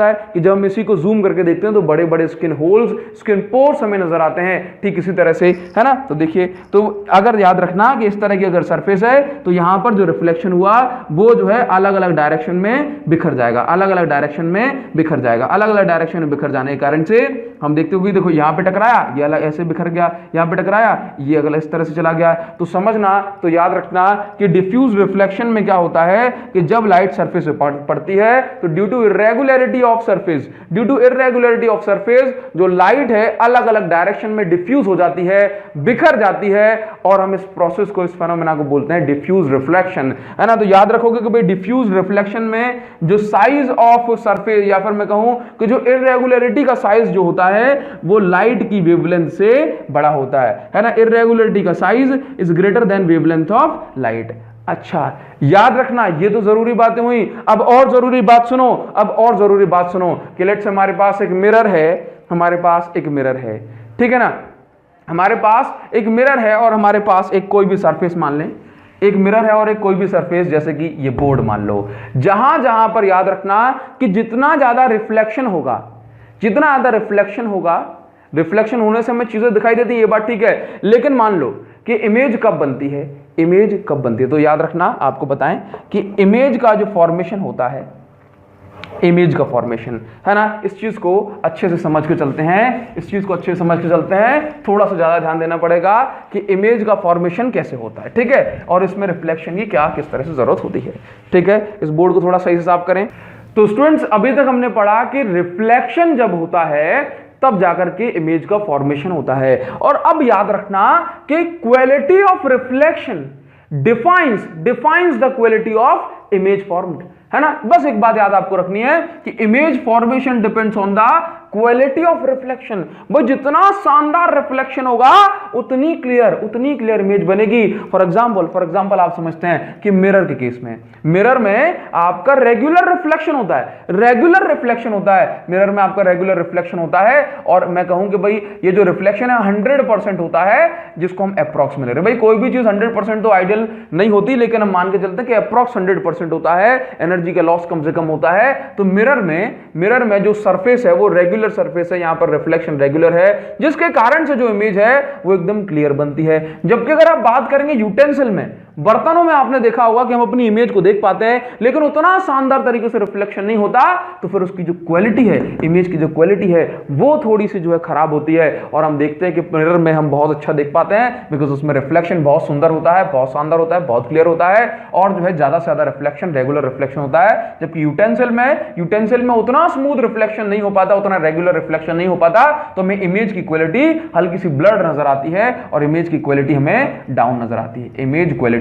है कि जब हम इसी को जूम करके देखते हैं तो बड़े बड़े स्किन होल्स, स्किन पोर्स हमें नजर आते हैं, ठीक इसी तरह से, है ना। तो देखिए, तो अगर याद रखना कि इस तरह की अगर सरफेस है तो यहां पर जो रिफ्लेक्शन हुआ वो जो है अलग अलग डायरेक्शन में बिखर जाएगा, अलग अलग डायरेक्शन में बिखर जाने के कारण से हम देखते हो कि देखो यहां पे टकराया, ये अलग ऐसे बिखर गया, यहां पे टकराया, ये अगला इस तरह से चला गया। तो समझना, तो याद रखना कि डिफ्यूज रिफ्लेक्शन में क्या होता है कि जब लाइट सरफेस पे पड़ती है तो ड्यू टू इर्रेगुलरिटी ऑफ सरफेस जो लाइट है अलग अलग डायरेक्शन में डिफ्यूज हो जाती है, बिखर जाती है, और हम इस प्रोसेस को, इस फेनोमेना को बोलते हैं डिफ्यूज रिफ्लेक्शन, है ना। तो याद रखोगे कि भाई डिफ्यूज रिफ्लेक्शन में जो साइज ऑफ सरफेस, या फिर मैं कहूं कि जो इर्रेगुलरिटी का साइज जो होता है वो लाइट की वेवलेंथ से बड़ा होता है ना। इर्रेगुलरिटी का size is greater than wavelength of light. अच्छा, याद रखना, ये तो जरूरी बातें हुई। अब और जरूरी बात सुनो कि लेट्स हमारे पास एक मिरर है, ठीक है ना। हमारे पास एक मिरर है और हमारे पास एक कोई भी सरफेस मान लें, एक मिरर है और एक कोई भी सरफेस, जैसे कि ये बोर्ड मान लो। जहां पर याद रखना कि जितना ज्यादा रिफ्लेक्शन होगा, रिफ्लेक्शन होने से हमें चीजें दिखाई देती है, ये बात ठीक है, लेकिन मान लो कि इमेज कब बनती है, तो याद रखना, आपको बताएं कि इमेज का जो फॉर्मेशन होता है, इमेज का फॉर्मेशन, है ना। इस चीज को अच्छे से समझ के चलते हैं, इस चीज को अच्छे से समझ के चलते हैं। थोड़ा सा ज्यादा ध्यान देना पड़ेगा कि इमेज का फॉर्मेशन कैसे होता है, ठीक है, और इसमें रिफ्लेक्शन की क्या किस तरह से जरूरत होती है, ठीक है। इस बोर्ड को थोड़ा सही से साफ करें। तो स्टूडेंट्स अभी तक हमने पढ़ा कि रिफ्लेक्शन जब होता है तब जाकर के इमेज का फॉर्मेशन होता है। और अब याद रखना कि quality of reflection defines the quality of image formed, है ना। बस एक बात याद आपको रखनी है कि image formation depends on the quality of reflection. वो जितना शानदार रिफ्लेक्शन होगा उतनी क्लियर इमेज बनेगी। फॉर एग्जांपल आप समझते हैं कि मिरर के केस में, मिरर में आपका रेगुलर रिफ्लेक्शन होता है, मिरर में आपका रेगुलर रिफ्लेक्शन होता है। और मैं कहूं कि भाई ये जो रिफ्लेक्शन है 100% होता है, जिसको हम अप्रॉक्स में ले रहे हैं। भाई कोई भी चीज 100% तो आइडियल नहीं होती, लेकिन हम मान के चलते हैं कि अप्रॉक्स 100% होता है, एनर्जी का लॉस कम से कम होता है। तो मिरर में जो सरफेस है वो रेगुलर सरफेस है, यहां पर रिफ्लेक्शन रेगुलर है, जिसके कारण से जो इमेज है वो एकदम क्लियर बनती है। जबकि अगर आप बात करेंगे यूटेंसिल में, बर्तनों में आपने देखा होगा कि हम अपनी इमेज को देख पाते हैं, लेकिन उतना शानदार तरीके से रिफ्लेक्शन नहीं होता, तो फिर उसकी जो क्वालिटी है, इमेज की जो क्वालिटी है वो थोड़ी सी जो है खराब होती है। और हम देखते हैं कि मिरर में हम बहुत अच्छा देख पाते हैं, बिकॉज उसमें रिफ्लेक्शन बहुत सुंदर होता है, बहुत शानदार होता है, बहुत क्लियर होता है, और जो है ज्यादा से ज्यादा रिफ्लेक्शन रेगुलर रिफ्लेक्शन होता है। जबकि यूटेंसिल में उतना स्मूथ रिफ्लेक्शन नहीं हो पाता, उतना रेगुलर रिफ्लेक्शन नहीं हो पाता, तो हमें इमेज की क्वालिटी हल्की सी ब्लर्ड नजर आती है और इमेज की क्वालिटी हमें डाउन नजर आती है, इमेज क्वालिटी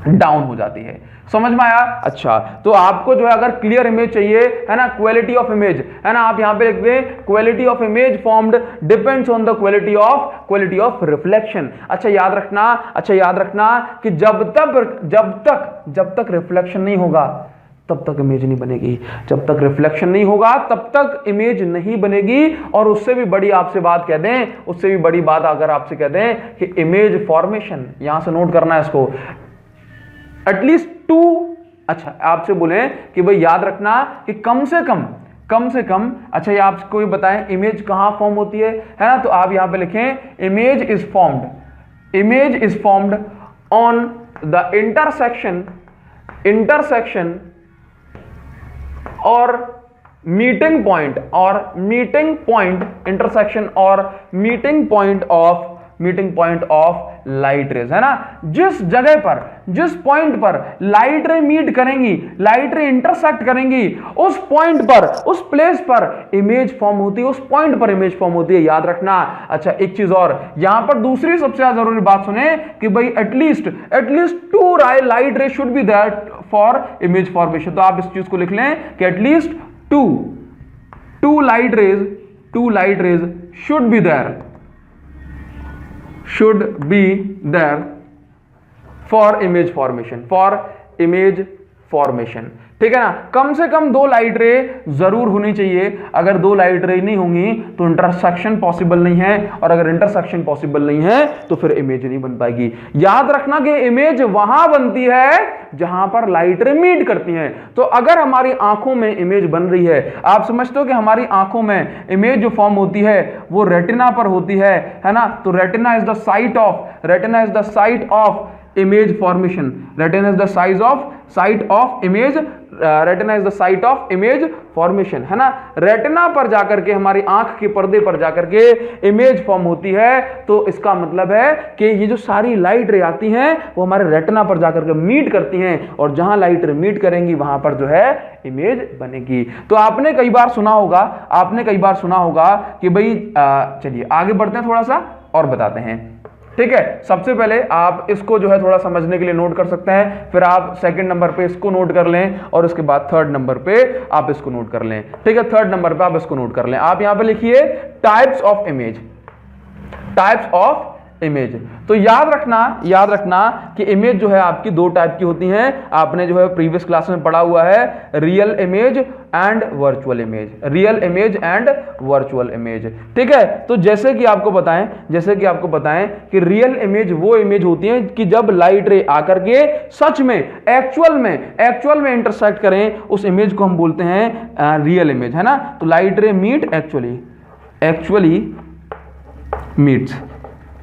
डाउन हो जाती है। समझ में आया? अच्छा, तो आपको जो है अगर क्लियर इमेज चाहिए, है ना, क्वालिटी ऑफ इमेज, है ना, आप यहां पे लिख दें quality of image formed depends on the quality of reflection. अच्छा याद रखना कि जब तक रिफ्लेक्शन नहीं होगा तब तक इमेज नहीं बनेगी, जब तक रिफ्लेक्शन नहीं होगा तब तक इमेज नहीं बनेगी। और उससे भी बड़ी आपसे बात कह दें, उससे भी बड़ी बात अगर आपसे कह दें कि इमेज फॉर्मेशन, यहां से नोट करना है इसको, एटलीस्ट 2, अच्छा आपसे बोले कि भाई याद रखना कि कम से कम, अच्छा ये आपको भी बताएं इमेज कहां फॉर्म होती है ना। तो आप यहां पे लिखें image is formed on the intersection और मीटिंग पॉइंट इंटरसेक्शन और meeting point of light rays, है ना। जिस पॉइंट पर लाइट रे मीट करेंगी, लाइट रे इंटरसेक्ट करेंगी, उस पॉइंट पर, उस प्लेस पर इमेज फॉर्म होती है, उस पॉइंट पर इमेज फॉर्म होती है, याद रखना। अच्छा एक चीज और यहां पर दूसरी सबसे ज्यादा जरूरी बात सुने कि भाई at least 2 light ray should be there for image formation. तो आप इस चीज को लिख लें कि at least 2 light rays should be there for image formation, ठीक है ना। कम से कम 2 लाइट रे जरूर होनी चाहिए। अगर 2 लाइट रे नहीं होंगी तो इंटरसेक्शन पॉसिबल नहीं है, और अगर इंटरसेक्शन पॉसिबल नहीं है तो फिर इमेज नहीं बन पाएगी। याद रखना कि इमेज वहां बनती है जहां पर लाइट रे मीट करती हैं। तो अगर हमारी आंखों में इमेज बन रही है, आप समझते हो कि हमारी आंखों में इमेज जो फॉर्म होती है वो रेटिना पर होती है ना। तो retina is the site of image formation, retina is the site of image formation, है ना। रेटिना पर जाकर के, हमारी आंख के पर्दे पर जाकर के इमेज फॉर्म होती है। तो इसका मतलब है कि ये जो सारी लाइट रे आती हैं वो हमारे रेटिना पर जाकर के मीट करती हैं, और जहां लाइट रे मीट करेंगी वहां पर जो है इमेज बनेगी। तो आपने कई बार सुना होगा कि भाई चलिए आगे बढ़ते हैं, थोड़ा सा और बताते हैं, ठीक है। सबसे पहले आप इसको जो है थोड़ा समझने के लिए नोट कर सकते हैं, फिर आप सेकंड नंबर पे इसको नोट कर लें, और उसके बाद थर्ड नंबर पे आप इसको नोट कर लें, ठीक है। थर्ड नंबर पे आप इसको नोट कर लें। आप यहां पे लिखिए टाइप्स ऑफ इमेज। तो याद रखना कि इमेज जो है आपकी 2 टाइप की होती हैं। आपने जो है प्रीवियस क्लास में पढ़ा हुआ है real image and virtual image, ठीक है। तो जैसे कि आपको बताएं कि रियल इमेज वो इमेज होती है कि जब लाइट रे आकर के सच में एक्चुअल में इंटरसेक्ट करें, उस इमेज को हम बोलते हैं रियल इमेज, है ना। तो लाइट रे मीट एक्चुअली मीट्स,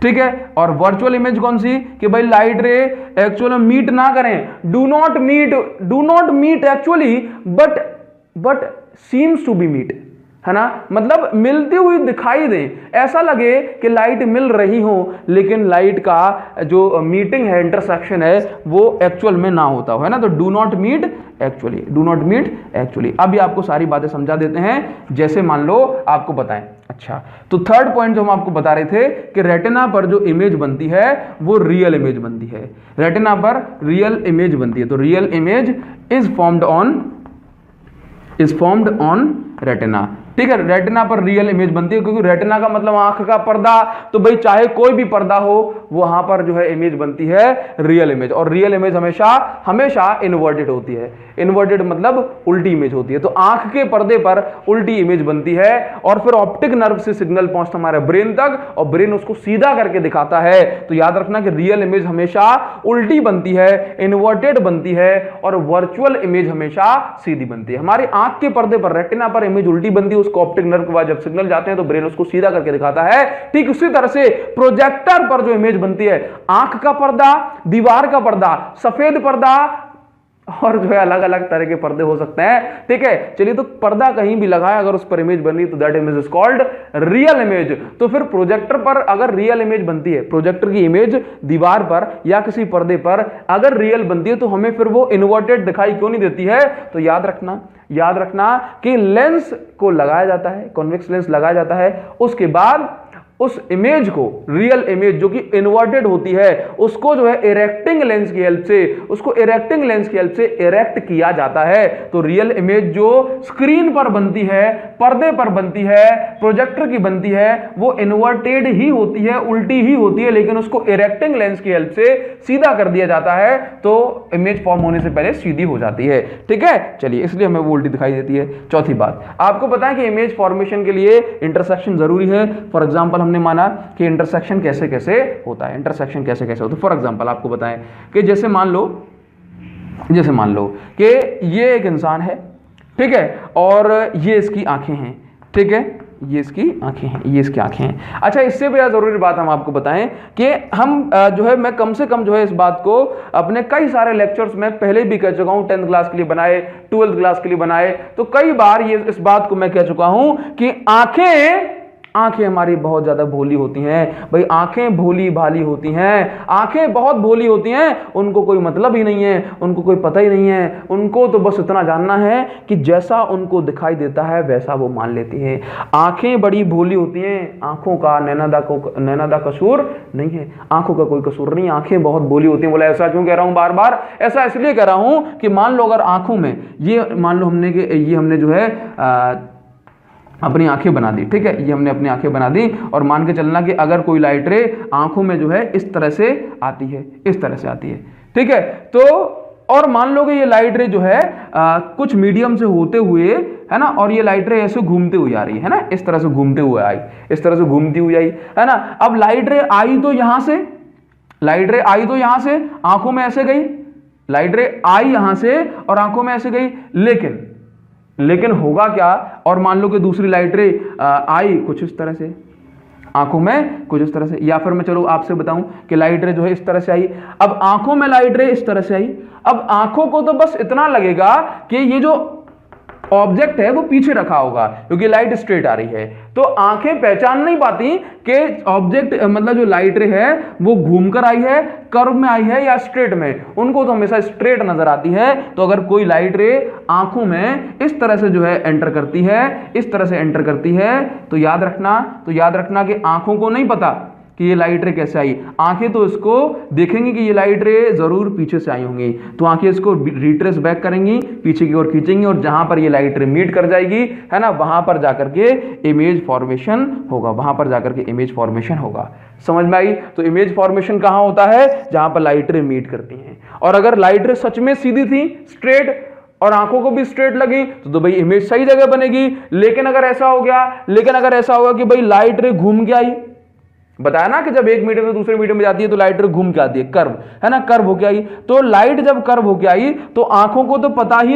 ठीक है। और वर्चुअल इमेज कौन सी, कि भाई लाइट रे एक्चुअल में मीट ना करें, do not meet actually but seems to be meet, है ना, मतलब मिलती हुई दिखाई दे, ऐसा लगे कि लाइट मिल रही हो लेकिन लाइट का जो मीटिंग है, इंटरसेक्शन है, वो एक्चुअल में ना होता हो, है ना। तो डू नॉट मीट एक्चुअली। अभी आपको सारी बातें समझा देते हैं, जैसे मान लो आपको बताएं। अच्छा, तो थर्ड पॉइंट जो हम आपको बता रहे थे कि रेटिना पर जो इमेज बनती है वो रियल इमेज बनती है, रेटिना पर रियल इमेज बनती है। तो real image is formed on retina, ठीक है। रेटिना पर रियल इमेज बनती है, क्योंकि रेटिना का मतलब आंख का पर्दा, तो भाई चाहे कोई भी पर्दा हो वहां पर जो है इमेज बनती है रियल इमेज। और रियल इमेज हमेशा इन्वर्टेड होती है, इन्वर्टेड मतलब उल्टी इमेज होती है। तो आंख के पर्दे पर उल्टी इमेज बनती है और फिर ऑप्टिक नर्व से सिग्नल पहुंचता हमारे ब्रेन तक और ब्रेन उसको सीधा करके दिखाता है। तो याद रखना कि रियल इमेज हमेशा उल्टी बनती है, इन्वर्टेड बनती है, और वर्चुअल इमेज हमेशा सीधी बनती है। हमारी आंख के पर्दे पर, रेटिना पर इमेज उल्टी बनती है, उसको ऑप्टिक नर्व के बाद जब सिग्नल जाते हैं तो ब्रेन उसको सीधा करके दिखाता है। ठीक उसी तरह से प्रोजेक्टर पर जो इमेज बनती है, आंख का पर्दा, दीवार का पर्दा, सफेद पर्दा और जो है अलग अलग तरह के पर्दे हो सकते हैं, ठीक है। चलिए, तो पर्दा कहीं भी लगाए अगर उस पर इमेज बन रही तो that image is called real image. तो फिर प्रोजेक्टर पर अगर रियल इमेज बनती है, प्रोजेक्टर की इमेज दीवार पर या किसी पर्दे पर अगर रियल बनती है तो हमें फिर वो इन्वर्टेड दिखाई क्यों नहीं देती है। तो याद रखना कि लेंस को लगाया जाता है, कॉन्वेक्स लेंस लगाया जाता है, उसके बाद उस इमेज को, रियल इमेज जो कि इन्वर्टेड होती है, उसको जो है इरेक्टिंग लेंस की हेल्प से इरेक्ट किया जाता है। तो रियल इमेज जो स्क्रीन पर बनती है, पर्दे पर बनती है, प्रोजेक्टर की बनती है, वो इन्वर्टेड ही होती है, उल्टी ही होती है, लेकिन उसको इरेक्टिंग लेंस की हेल्प से सीधा कर दिया जाता है तो इमेज फॉर्म होने से पहले सीधी हो जाती है, ठीक है। चलिए, इसलिए हमें वो उल्टी दिखाई देती है। चौथी बात, आपको पता है कि इमेज फॉर्मेशन के लिए इंटरसेक्शन जरूरी है। फॉर एग्जांपल हमने माना कि इंटरसेक्शन कैसे कैसे होता है, फॉर एग्जांपल आपको बताएं कि जैसे मान लो कि ये एक इंसान है, ठीक है, और ये इसकी आंखें हैं, ठीक है, ये इसकी आंखें हैं। अच्छा, इससे भी ज्यादा जरूरी बात हम आपको बताएं कि हम मैं कम से कम इस बात को अपने कई सारे लेक्चर्स में पहले भी कह चुका हूं, 10th क्लास के लिए बनाए, 12th क्लास के लिए बनाए, तो कई बार इस बात को मैं कह चुका हूं कि आंखें हमारी बहुत ज्यादा भोली होती हैं। भाई आंखें भोली भाली होती हैं, आंखें बहुत भोली होती हैं, उनको कोई मतलब ही नहीं है, उनको कोई पता ही नहीं है, उनको तो बस इतना जानना है कि जैसा उनको दिखाई देता है वैसा वो मान लेती हैं। आंखें बड़ी भोली होती हैं, आंखों का नैनादा कसूर नहीं है, आंखों का कोई कसूर नहीं, आंखें बहुत भोली होती हैं। बोला ऐसा क्यों कह रहा हूं बार बार? ऐसा इसलिए कह रहा हूं कि मान लो अगर आंखों में हमने जो है अपनी आंखें बना दी, ठीक है, ये हमने अपनी आंखें बना दी, और मान के चलना कि अगर कोई लाइट रे आंखों में जो है इस तरह से आती है, ठीक है, तो और मान लो कि ये लाइट रे जो है कुछ मीडियम से होते हुए, है ना, और ये लाइट रे ऐसे घूमते हुए आ रही है ना, इस तरह से घूमती हुई आई, है ना। अब लाइट रे आई तो यहां से आंखों में ऐसे गई, लाइट रे आई यहां से और आंखों में ऐसे गई, लेकिन होगा क्या? और मान लो कि दूसरी लाइट रे आई कुछ इस तरह से, आंखों में कुछ इस तरह से, या फिर मैं चलो आपसे बताऊं कि लाइट रे जो है इस तरह से आई, अब आंखों में लाइट रे इस तरह से आई। अब आंखों को तो बस इतना लगेगा कि ये जो ऑब्जेक्ट है वो पीछे रखा होगा, क्योंकि लाइट स्ट्रेट आ रही है, तो आंखें पहचान नहीं पाती कि ऑब्जेक्ट मतलब जो लाइट रे है वो घूमकर आई है, कर्व में आई है या स्ट्रेट में, उनको तो हमेशा स्ट्रेट नजर आती है। तो अगर कोई लाइट रे आंखों में इस तरह से जो है एंटर करती है, तो याद रखना कि आंखों को नहीं पता कि ये लाइट रे कैसे आई, आंखें तो इसको देखेंगी कि ये लाइट रे जरूर पीछे से आई होंगी, तो आंखें इसको रिट्रेस बैक करेंगी, पीछे की ओर खींचेंगी, और जहां पर ये लाइट रे मीट कर जाएगी, है ना, वहां पर जाकर के इमेज फॉर्मेशन होगा। समझ में आई? तो इमेज फॉर्मेशन कहां होता है? जहां पर लाइट रे मीट करती हैं। और अगर लाइट रे सच में सीधी थी, स्ट्रेट, और आंखों को भी स्ट्रेट लगी, तो भाई इमेज सही जगह बनेगी। लेकिन अगर ऐसा हो गया कि भाई लाइट रे घूम के आई, बताया ना कि जब एक मीडियम से दूसरे मीडियम में जाती है तो लाइट रे घूम के आती है, कर्व, है ना, कर्व होके आई। तो लाइट जब कर्व होके आई तो आंखों को तो पता ही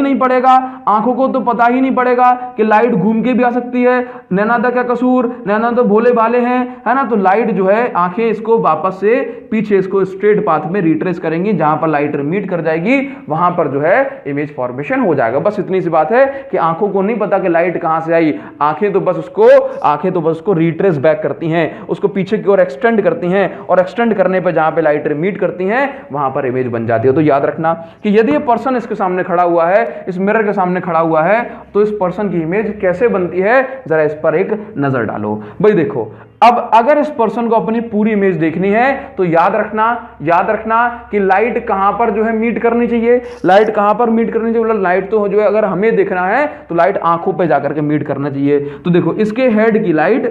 नहीं पड़ेगा कि लाइट घूम के भी आ सकती है, नैना दा क्या कसूर, नैना तो भोले भाले हैं, है ना। तो लाइट जो है आंखें इसको वापस से पीछे इसको स्ट्रेट पाथ में रिट्रेस करेंगी, जहां पर लाइट मीट कर जाएगी वहां पर जो है इमेज फॉर्मेशन हो जाएगा। बस इतनी सी बात है कि आंखों को नहीं पता कि लाइट कहां से आई, आंखें तो बस उसको रिट्रेस बैक करती हैं, उसको पीछे की ओर एक्सटेंड करती हैं, और एक्सटेंड करने पर जहां पे लाइट मीट करती हैं वहां पर इमेज बन जाती है। तो याद रखना कि यदि ये पर्सन इसके सामने खड़ा हुआ है, इस मिरर के सामने खड़ा हुआ है, तो इस पर्सन की इमेज कैसे बनती है जरा इस पर एक नजर डालो। भाई देखो, अब अगर इस पर्सन को अपनी पूरी इमेज देखनी है तो याद रखना कि लाइट कहां पर जो है मीट करनी चाहिए, लाइट कहां पर मीट करनी चाहिए, मतलब लाइट तो जो है अगर हमें देखना है तो लाइट आंखों पे जाकर के मीट करना चाहिए। तो देखो इसके हेड की लाइट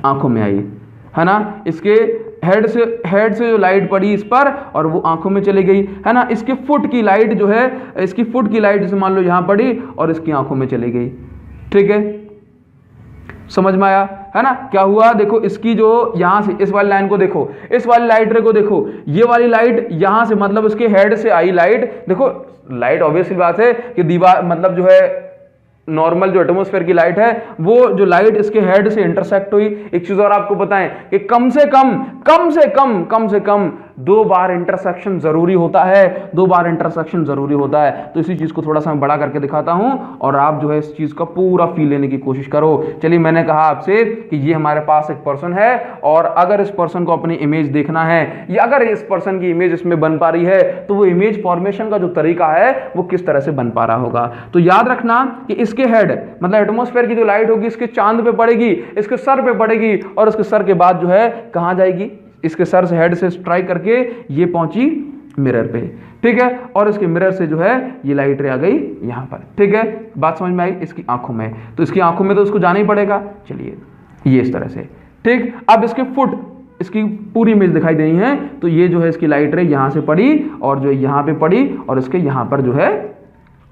आंखों में आई, है ना, इसके हेड से जो लाइट पड़ी इस पर और वो आंखों में चली गई, है ना। इसके फुट की लाइट जो है, इसकी फुट की लाइट जैसे मान लो यहां पड़ी और इसकी आंखों में चली गई, ठीक है, समझ में आया, है ना। क्या हुआ, देखो इसकी जो यहां से इस वाली लाइन को देखो, इस वाली लाइट रे को देखो, ये वाली लाइट यहां से मतलब इसके हेड से आई लाइट। देखो लाइट ऑब्वियसली बात है कि दीवार मतलब जो है नॉर्मल जो एटमॉस्फेयर की लाइट है, वो जो लाइट इसके हेड से इंटरसेक्ट हुई। एक चीज और आपको बताएं कि कम से कम 2 बार इंटरसेक्शन जरूरी होता है, 2 बार इंटरसेक्शन जरूरी होता है। तो इसी चीज को थोड़ा सा मैं बड़ा करके दिखाता हूं और आप जो है इस चीज का पूरा फील लेने की कोशिश करो। चलिए, मैंने कहा आपसे कि ये हमारे पास एक पर्सन है और अगर इस पर्सन को अपनी इमेज देखना है या अगर इस पर्सन की इमेज इसमें बन पा रही है तो वो इमेज फॉर्मेशन का जो तरीका है वो किस तरह से बन पा रहा होगा। तो याद रखना कि इसके हेड मतलब एटमॉस्फेयर की जो लाइट होगी इसके चांद पे पड़ेगी, इसके सर पे पड़ेगी और इसके सर के बाद जो है कहां जाएगी, इसके सर से हेड से स्ट्राइक करके ये पहुंची मिरर पे, ठीक है, और इसके मिरर से जो है ये लाइट रे आ गई यहां पर, ठीक है। बात समझ में आई। इसकी आंखों में, तो इसकी आंखों में तो उसको जाना ही पड़ेगा। चलिए ये इस तरह से, ठीक। अब इसके फुट, इसकी पूरी इमेज दिखाई देनी है, तो ये जो है इसकी लाइट रे यहां से पड़ी और जो यहां पे पड़ी और इसके यहां पर जो है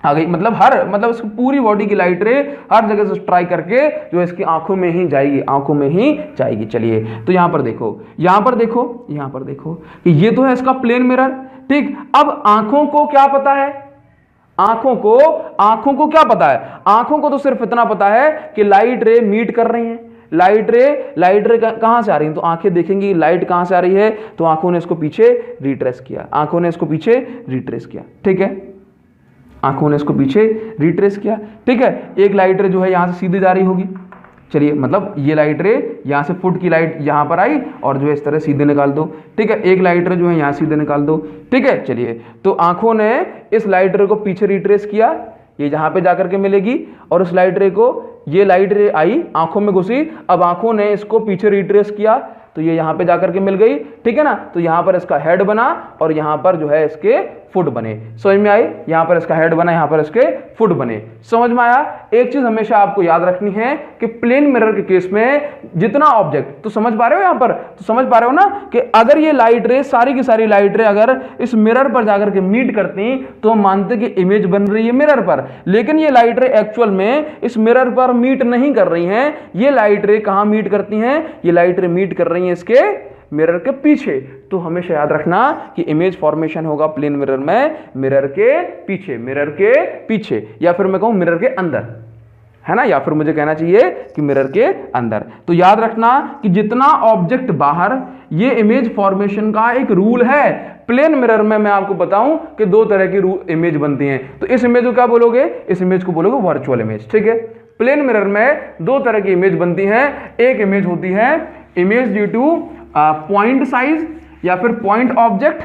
आ गई, मतलब इसकी पूरी बॉडी की लाइट रे हर जगह से स्ट्राइक करके जो इसकी आंखों में ही जाएगी, चलिए तो यहां पर देखो कि ये तो है इसका प्लेन मिरर, ठीक। अब आंखों को क्या पता है, आंखों को क्या पता है, आंखों को तो सिर्फ इतना पता है कि लाइट रे मीट कर रही है। लाइट रे कहां से आ रही है, तो आंखें देखेंगी लाइट कहां से आ रही है, तो आंखों ने इसको पीछे रिट्रेस किया, ठीक है, आंखों ने इसको पीछे रिट्रेस किया, ठीक है। एक लाइट रे जो है यहां से सीधे जा रही होगी, चलिए मतलब ये लाइट रे यहां से फुट की लाइट यहां पर आई और जो है इस तरह सीधे निकाल दो, ठीक है। एक लाइट रे जो है यहां सीधे निकाल दो, ठीक है। चलिए तो आंखों ने इस लाइट रे को पीछे रिट्रेस किया, ये जहां पे जाकर के मिलेगी, और उस लाइट रे को ये लाइट रे आई आंखों में घुसी, अब आंखों ने इसको पीछे रिट्रेस किया तो ये यहां पे जाकर के मिल गई, ठीक है ना। तो यहां पर इसका हेड बना और यहां पर जो है इसके फुट बने, समझ में आई। यहां पर इसका हेड बना, यहां पर इसके फुट बने, समझ में आया। एक चीज हमेशा आपको याद रखनी है कि प्लेन मिरर के केस में जितना ऑब्जेक्ट, तो समझ पा रहे हो, यहां पर तो समझ पा रहे हो ना कि अगर ये लाइट रे सारी की सारी लाइट रे अगर इस मिरर पर जाकर के मीट करती तो हम मानते कि इमेज बन रही है मिरर पर, लेकिन ये लाइट रे एक्चुअल में इस मिरर पर मीट नहीं कर रही हैं। ये लाइट रे कहां मीट करती हैं, ये लाइट रे मीट कर रही हैं इसके मिरर के पीछे। तो हमेशा याद रखना कि इमेज फॉर्मेशन होगा प्लेन मिरर में मिरर के पीछे, या फिर मैं कहूं मिरर के अंदर, है ना, या फिर मुझे कहना चाहिए कि मिरर के अंदर। तो याद रखना कि जितना ऑब्जेक्ट बाहर, ये इमेज फॉर्मेशन का एक रूल है। प्लेन मिरर में मैं आपको बताऊं कि 2 तरह की इमेज बनती हैं। तो इस इमेज को क्या बोलोगे, इस इमेज को बोलोगे वर्चुअल इमेज, ठीक है। प्लेन मिरर में 2 तरह की इमेज बनती हैं। एक इमेज होती है image due two point size या फिर point object,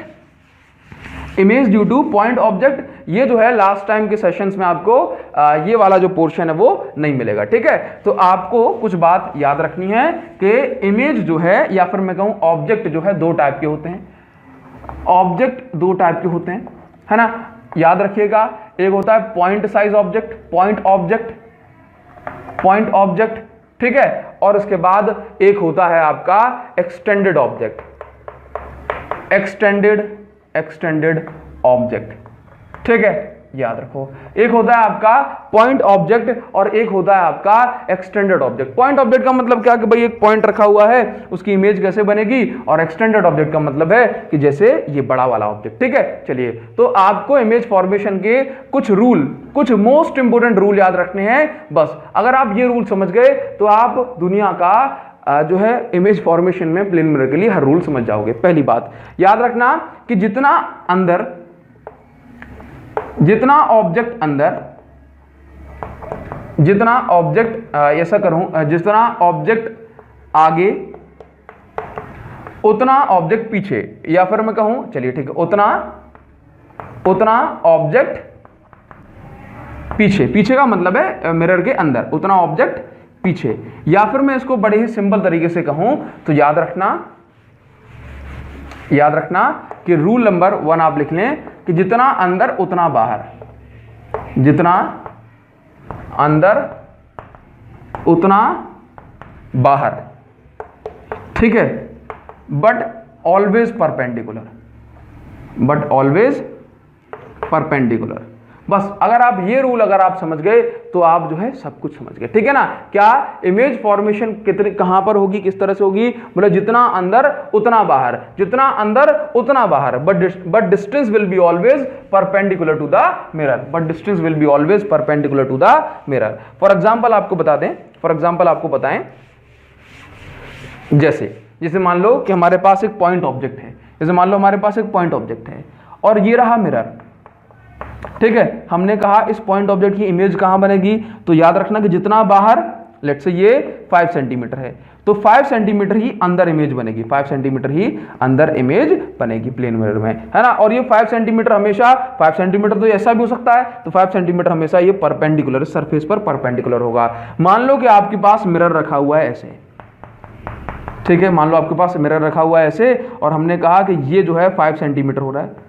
image due two point object. ये जो है लास्ट टाइम के सेशंस में आपको ये वाला जो पोर्शन है वो नहीं मिलेगा, ठीक है। तो आपको कुछ बात याद रखनी है कि इमेज जो है या फिर मैं कहूं ऑब्जेक्ट जो है 2 टाइप के होते हैं, ऑब्जेक्ट 2 टाइप के होते हैं, है ना। याद रखिएगा, एक होता है point size object, point object, ठीक है। और उसके बाद एक होता है आपका एक्सटेंडेड ऑब्जेक्ट, एक्सटेंडेड ऑब्जेक्ट, ठीक है। याद रखो, एक होता है आपका पॉइंट ऑब्जेक्ट और एक होता है आपका एक्सटेंडेड ऑब्जेक्ट। पॉइंट ऑब्जेक्ट का मतलब क्या कि भाई एक पॉइंट रखा हुआ है, उसकी इमेज कैसे बनेगी, और एक्सटेंडेड ऑब्जेक्ट का मतलब है कि जैसे ये बड़ा वाला ऑब्जेक्ट। ठीक है, चलिए तो आपको इमेज फॉर्मेशन के कुछ रूल, कुछ मोस्ट इंपोर्टेंट रूल याद रखने हैं। बस अगर आप ये रूल समझ गए तो आप दुनिया का जो है इमेज फॉर्मेशन में प्लेन मिरर के लिए हर रूल समझ जाओगे। पहली बात याद रखना कि जितना ऑब्जेक्ट अंदर, जितना ऑब्जेक्ट ऐसा करूं, जितना ऑब्जेक्ट आगे उतना ऑब्जेक्ट पीछे, या फिर मैं कहूं, चलिए ठीक है, उतना ऑब्जेक्ट पीछे। पीछे का मतलब है मिरर के अंदर, उतना ऑब्जेक्ट पीछे। या फिर मैं इसको बड़े ही सिंपल तरीके से कहूं तो याद रखना कि रूल नंबर 1 आप लिख लें कि जितना अंदर उतना बाहर, जितना अंदर उतना बाहर। ठीक है, बट ऑलवेज परपेंडिकुलर। बस अगर आप ये रूल अगर आप समझ गए तो आप जो है सब कुछ समझ गए। ठीक है ना, क्या इमेज फॉर्मेशन कितनी कहां पर होगी, किस तरह से होगी, मतलब जितना अंदर उतना बाहर, जितना अंदर उतना बाहर, but distance will be always perpendicular to the mirror, for example आपको बता दें, आपको बताएं, जैसे मान लो कि हमारे पास एक पॉइंट ऑब्जेक्ट है, और ये रहा मिरर। ठीक है, हमने कहा इस पॉइंट ऑब्जेक्ट की इमेज कहां बनेगी, तो याद रखना कि जितना बाहर, लेट्स से ये 5 सेंटीमीटर है, तो 5 सेंटीमीटर ही अंदर इमेज बनेगी, 5 सेंटीमीटर ही अंदर इमेज बनेगी प्लेन मिरर में, है ना। और ये 5 सेंटीमीटर हमेशा, 5 सेंटीमीटर तो ऐसा भी हो सकता है, तो 5 सेंटीमीटर हमेशा ये परपेंडिकुलर, सरफेस पर परपेंडिकुलर होगा। मान लो कि आपके पास मिरर रखा हुआ है ऐसे, ठीक है, मान लो आपके पास मिरर रखा हुआ है ऐसे, और हमने कहा कि ये जो है 5 सेंटीमीटर हो रहा है।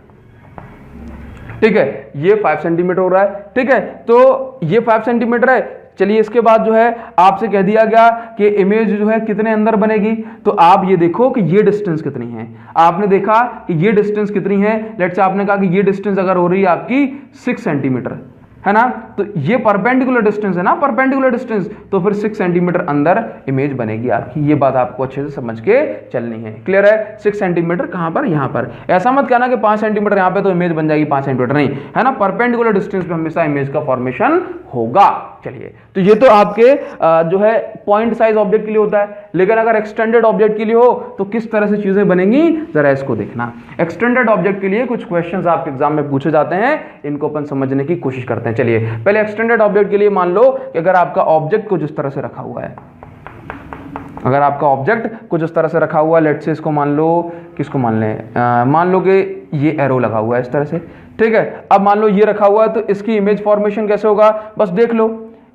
ठीक है, ये 5 सेंटीमीटर हो रहा है। ठीक है, तो ये 5 सेंटीमीटर है। चलिए इसके बाद जो है आपसे कह दिया गया कि इमेज जो है कितने अंदर बनेगी, तो आप ये देखो कि ये डिस्टेंस कितनी है। आपने देखा कि ये डिस्टेंस कितनी है, लेट्स से आपने कहा कि ये डिस्टेंस अगर हो रही है आपकी 6 सेंटीमीटर, है ना, तो ये परपेंडिकुलर डिस्टेंस है ना, परपेंडिकुलर डिस्टेंस, तो फिर 6 सेंटीमीटर अंदर इमेज बनेगी आपकी। ये बात आपको अच्छे से समझ के चलनी है। क्लियर है, 6 सेंटीमीटर कहां पर, यहां पर। ऐसा मत कहना कि 5 सेंटीमीटर यहां पे तो इमेज बन जाएगी, 5 सेंटीमीटर नहीं, है ना, परपेंडिकुलर डिस्टेंस पे हमेशा इमेज का फॉर्मेशन होगा। चलिए, तो ये तो आपके जो है पॉइंट साइज ऑब्जेक्ट के लिए होता है, लेकिन अगर एक्सटेंडेड ऑब्जेक्ट के लिए हो तो किस तरह से चीजें बनेंगी, जरा इसको देखना। एक्सटेंडेड ऑब्जेक्ट के लिए कुछ क्वेश्चंस आपके एग्जाम में पूछे जाते हैं, इनको अपन समझने की कोशिश करते हैं। चलिए, पहले एक्सटेंडेड ऑब्जेक्ट के लिए मान लो कि अगर आपका ऑब्जेक्ट कुछ इस तरह से रखा हुआ है, अगर आपका ऑब्जेक्ट कुछ इस तरह से रखा हुआ है, लेट्स से इसको मान लो, किसको मान लें, मान लो कि ये एरो लगा हुआ है इस तरह से। ठीक है, अब मान लो ये रखा हुआ है, तो इसकी इमेज फॉर्मेशन कैसे होगा, बस देख लो।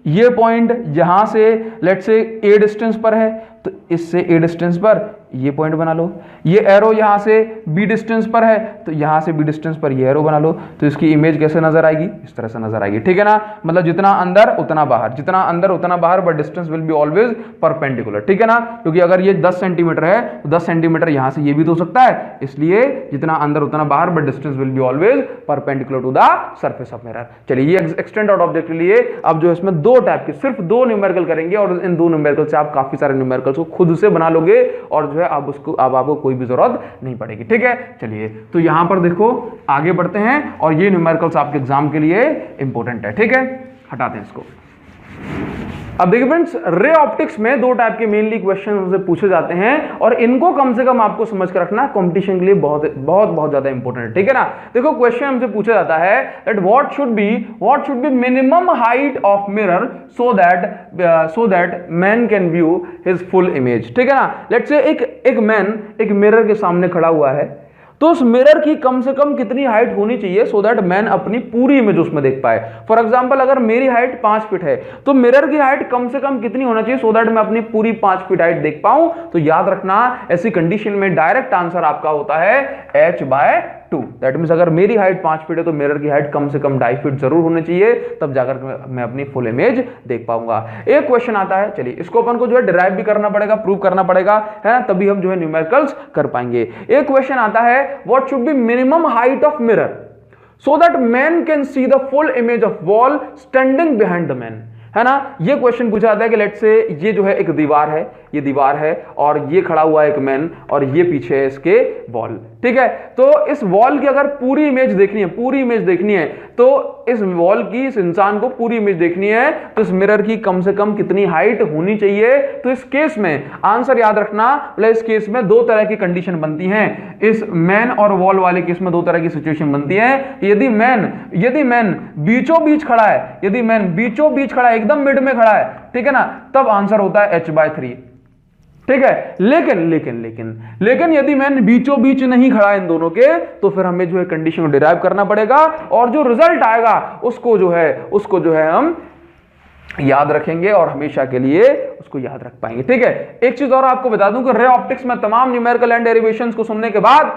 ये पॉइंट यहां से लेट्स से a डिस्टेंस पर है, तो इससे a डिस्टेंस पर ये पॉइंट बना लो। ये एरो यहां से b डिस्टेंस पर है, तो यहां से b डिस्टेंस पर ये एरो बना लो। तो इसकी इमेज कैसे नजर आएगी, इस तरह से नजर आएगी। ठीक है ना, मतलब जितना अंदर उतना बाहर, जितना अंदर उतना बाहर, but distance will be always perpendicular. ठीक है ना, क्योंकि अगर ये 10 सेंटीमीटर है तो 10 सेंटीमीटर यहां से ये भी तो हो सकता है, इसलिए जितना अंदर उतना बाहर, but distance will be always perpendicular to the surface of mirror. चलिए, ये एक्सटेंडेड ऑब्जेक्ट के लिए अब जो इसमें 2 टाइप के, सिर्फ 2 न्यूमेरिकल करेंगे, और इन 2 न्यूमेरिकल से आप काफी सारे न्यूमेरिकल्स को खुद से बना लोगे, और जो है आप उसको, अब आपको कोई भी जरूरत नहीं पड़ेगी। ठीक है, चलिए तो यहां पर देखो, आगे बढ़ते हैं, और ये न्यूमेरिकल्स आपके एग्जाम के लिए इंपॉर्टेंट है। ठीक है, हटाते हैं इसको। अब देखिए फ्रेंड्स, रे ऑप्टिक्स में 2 टाइप के मेनली क्वेश्चन हमसे पूछे जाते हैं, और इनको कम से कम आपको समझ कर रखना कंपटीशन के लिए बहुत बहुत बहुत ज्यादा इंपॉर्टेंट है। ठीक है ना, देखो क्वेश्चन हमसे पूछा जाता है that what should be minimum height of mirror so that man can view his full image. ठीक है ना, लेट्स से एक मैन एक मिरर के सामने खड़ा हुआ है, तो उस मिरर की कम से कम कितनी हाइट होनी चाहिए सो दैट मैन अपनी पूरी इमेज उसमें देख पाए। फॉर एग्जांपल, अगर मेरी हाइट 5 फीट है, तो मिरर की हाइट कम से कम कितनी होना चाहिए सो दैट मैं अपनी पूरी 5 फीट हाइट देख पाऊं। तो याद रखना, ऐसी कंडीशन में डायरेक्ट आंसर आपका होता है h/2। दैट मींस अगर मेरी हाइट 5 फीट है तो मिरर की हाइट कम से कम 2.5 फीट जरूर होनी चाहिए, तब जाकर मैं अपनी फुल इमेज देख पाऊंगा। एक क्वेश्चन आता है, चलिए इसको अपन को जो है डिराइव भी करना पड़ेगा, प्रूव करना पड़ेगा, है ना, तभी हम जो है न्यूमेरिकल्स कर पाएंगे। एक क्वेश्चन आता है what should be minimum height of mirror so that man can see the full image of wall standing behind the man, है ना। ये क्वेश्चन पूछा जाता है कि लेट से ये जो है एक दीवार है, ये दीवार है और ये खड़ा हुआ है एक मैन और ये पीछे है इसके वॉल, ठीक है। तो इस वॉल की अगर पूरी इमेज देखनी है, पूरी इमेज देखनी है, तो इस वॉल की, इस इंसान को पूरी इमेज देखनी है, तो इस मिरर की कम से कम कितनी हाइट होनी चाहिए। तो इस केस में आंसर याद रखना, इस केस में दो तरह की कंडीशन बनती हैं। इस मैन और वॉल वाले केस में दो तरह की सिचुएशन बनती है। यदि मैन बीचों बीच खड़ा है, यदि मैन बीचों बीच खड़ा है, एकदम मिड में खड़ा है, ठीक है ना, तब आंसर होता है h/3, ठीक है। लेकिन यदि मैन बीचों बीच नहीं खड़ा है इन दोनों के, तो फिर हमें जो है कंडीशन को डिराइव करना पड़ेगा और जो रिजल्ट आएगा उसको जो है हम याद रखेंगे और हमेशा के लिए उसको याद रख पाएंगे, ठीक है। एक चीज और आपको बता दूं कि रे ऑप्टिक्स में तमाम न्यूमेरिकल एंड डेरिवेशंस को सुनने के बाद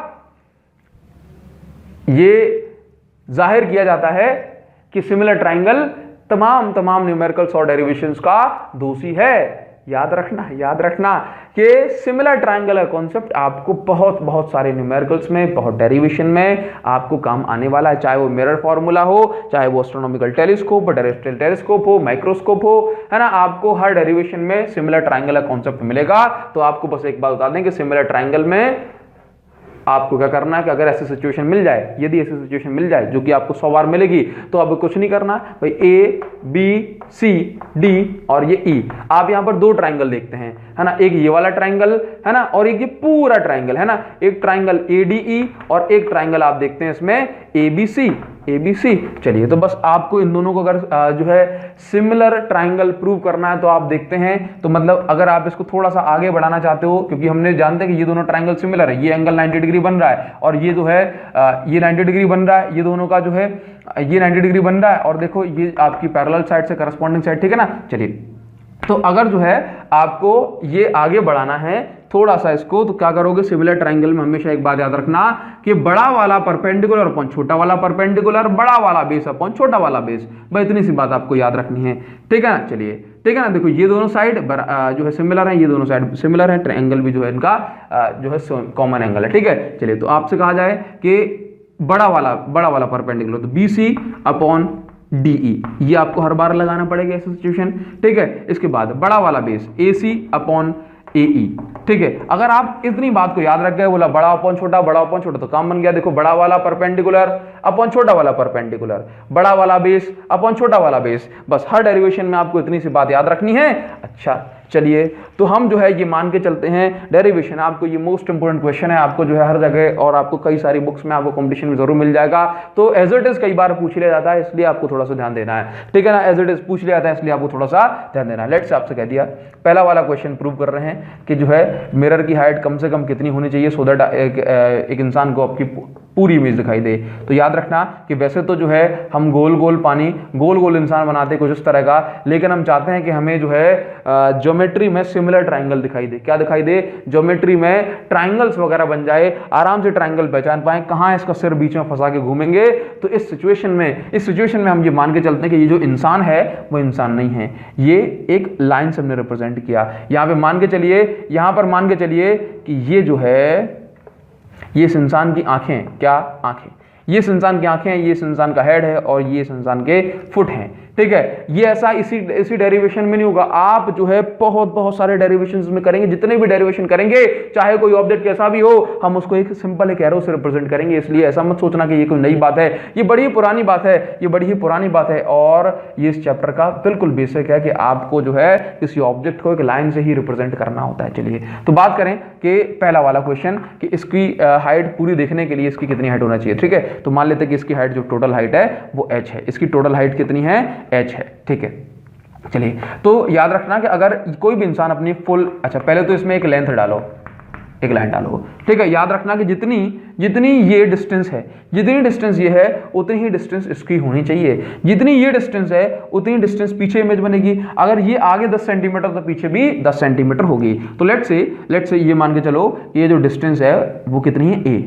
ये जाहिर किया जाता है कि सिमिलर ट्राइंगल तमाम न्यूमेरिकल्स और डेरिवेशंस का दोषी है। याद रखना कि सिमिलर ट्राइंगल का कॉन्सेप्ट आपको बहुत सारे न्यूमेरिकल्स में, बहुत डेरिवेशन में आपको काम आने वाला है, चाहे वो मिरर फॉर्मूला हो, चाहे वो एस्ट्रोनॉमिकल टेलीस्कोप, टेरेस्ट्रियल टेलीस्कोप हो, माइक्रोस्कोप हो, है ना। आपको हर डेरिवेशन में सिमिलर ट्राइंगल का कॉन्सेप्ट मिलेगा। तो आपको बस एक बात बता दें कि सिमिलर ट्राइंगल में आपको क्या करना है कि अगर ऐसी सिचुएशन मिल जाए, यदि ऐसी सिचुएशन मिल जाए जो कि आपको 100 बार मिलेगी, तो अब कुछ नहीं करना भाई, ए बी सी डी और ये ई, आप यहां पर दो ट्राइंगल देखते हैं, है ना। एक ये वाला ट्राइंगल है ना, और एक ये पूरा ट्राइंगल है ना। एक ट्राइंगल ADE और एक ट्राइंगल आप देखते हैं इसमें ABC। चलिए, तो बस आपको इन दोनों को अगर जो है सिमिलर ट्राइंगल प्रूव करना है तो आप देखते हैं, तो मतलब अगर आप इसको थोड़ा सा आगे बढ़ाना चाहते हो, क्योंकि हमने जानते हैं कि ये दोनों ट्राइंगल सिमिलर है, ये एंगल 90 डिग्री बन रहा है और ये जो है ये 90 डिग्री बन रहा है, ये दोनों का जो है ये 90 डिग्री बन रहा है, और देखो ये आपकी पैरेलल साइड से करस्पॉन्डिंग साइड, ठीक है ना। चलिए, तो अगर जो है आपको ये आगे बढ़ाना है थोड़ा सा इसको, तो क्या करोगे, सिमिलर ट्राइंगल में हमेशा एक बात याद रखना कि बड़ा वाला परपेंडिकुलर अपॉन छोटा वाला परपेंडिकुलर, बड़ा वाला बेस अपॉन छोटा वाला बेस, बस इतनी सी बात आपको याद रखनी है, ठीक है ना। चलिए, ठीक है ना। देखो ये दोनों साइड जो है सिमिलर है, ये दोनों साइड सिमिलर है, ट्राइंगल भी जो है इनका जो है कॉमन एंगल है, ठीक है। चलिए, तो आपसे कहा जाए कि बड़ा वाला परपेंडिकुलर, तो BC अपॉन DE, ये आपको हर बार लगाना पड़ेगा ऐसी सिचुएशन, ठीक है। इसके बाद बड़ा वाला बेस AC अपॉन AE, ठीक है। अगर आप इतनी बात को याद रख गए, बोला बड़ा अपॉन छोटा, तो काम बन गया। देखो, बड़ा वाला परपेंडिकुलर अपॉन छोटा वाला परपेंडिकुलर, बड़ा वाला बेस अपॉन छोटा वाला बेस, बस हर डेरिवेशन में आपको इतनी सी बात याद रखनी है। अच्छा, चलिए, तो हम जो है ये मान के चलते हैं डेरिवेशन, आपको ये मोस्ट इंपोर्टेंट क्वेश्चन है, आपको जो है हर जगह और आपको कई सारी बुक्स में आपको कंपटीशन में जरूर मिल जाएगा। तो एज इट इज कई बार पूछ लिया जाता है, इसलिए आपको थोड़ा सा ध्यान देना है, ठीक है ना। एज इट इज पूछ लिया जाता है, इसलिए आपको थोड़ा सा ध्यान देना है। लेट्स आपसे कह दिया, पहला वाला क्वेश्चन प्रूव कर रहे हैं कि जो है मिरर की हाइट कम से कम कितनी होनी चाहिए सो दैट एक इंसान को आपकी पूरी इमेज दिखाई दे। तो याद रखना कि वैसे तो जो है हम गोल गोल इंसान बनाते कुछ इस तरह का, लेकिन हम चाहते हैं कि हमें जो है ज्योमेट्री में सिमिलर ट्राइंगल दिखाई दे। क्या दिखाई दे? ज्योमेट्री में ट्राइंगल्स वगैरह बन जाए, आराम से ट्राइंगल पहचान पाए, कहाँ इसका सिर बीच में फंसा के घूमेंगे। तो इस सिचुएशन में हम ये मान के चलते हैं कि ये जो इंसान है वो इंसान नहीं है, ये एक लाइन से हमने रिप्रेजेंट किया। यहाँ पर मान के चलिए कि ये जो है ये इस इंसान की आंखें, क्या आंखें, ये इस इंसान की आंखें हैं, ये इस इंसान का हेड है और ये इस इंसान के फुट हैं, ठीक है। ये ऐसा इसी डेरिवेशन में नहीं होगा, आप जो है बहुत सारे डेरिवेशंस में करेंगे। जितने भी डेरिवेशन करेंगे, चाहे कोई ऑब्जेक्ट कैसा भी हो, हम उसको एक सिंपल एक एरो से रिप्रेजेंट करेंगे। इसलिए ऐसा मत सोचना कि ये कोई नई बात है, ये बड़ी ही पुरानी बात है, और ये इस चैप्टर का बिल्कुल बेसिक है कि आपको जो है किसी ऑब्जेक्ट को एक लाइन से ही रिप्रेजेंट करना होता है। चलिए, तो बात करें कि पहला वाला क्वेश्चन कि इसकी हाइट पूरी देखने के लिए इसकी कितनी हाइट होना चाहिए, ठीक है। तो मान लेते हैं कि इसकी हाइट जो टोटल हाइट है वो h है, इसकी टोटल हाइट कितनी है? h है, ठीक है। चलिए, तो याद रखना कि अगर कोई भी इंसान अपनी फुल, अच्छा पहले तो इसमें एक लेंथ डालो, एक लाइन डालो, ठीक है। याद रखना कि जितनी ये डिस्टेंस है, जितनी डिस्टेंस ये है उतनी ही डिस्टेंस इसकी होनी चाहिए। जितनी ये डिस्टेंस है उतनी डिस्टेंस पीछे इमेज बनेगी। अगर ये आगे 10 सेंटीमीटर तो पीछे भी 10 सेंटीमीटर होगी। तो लेट्स से ये मान के चलो ये जो डिस्टेंस है वो कितनी है? a।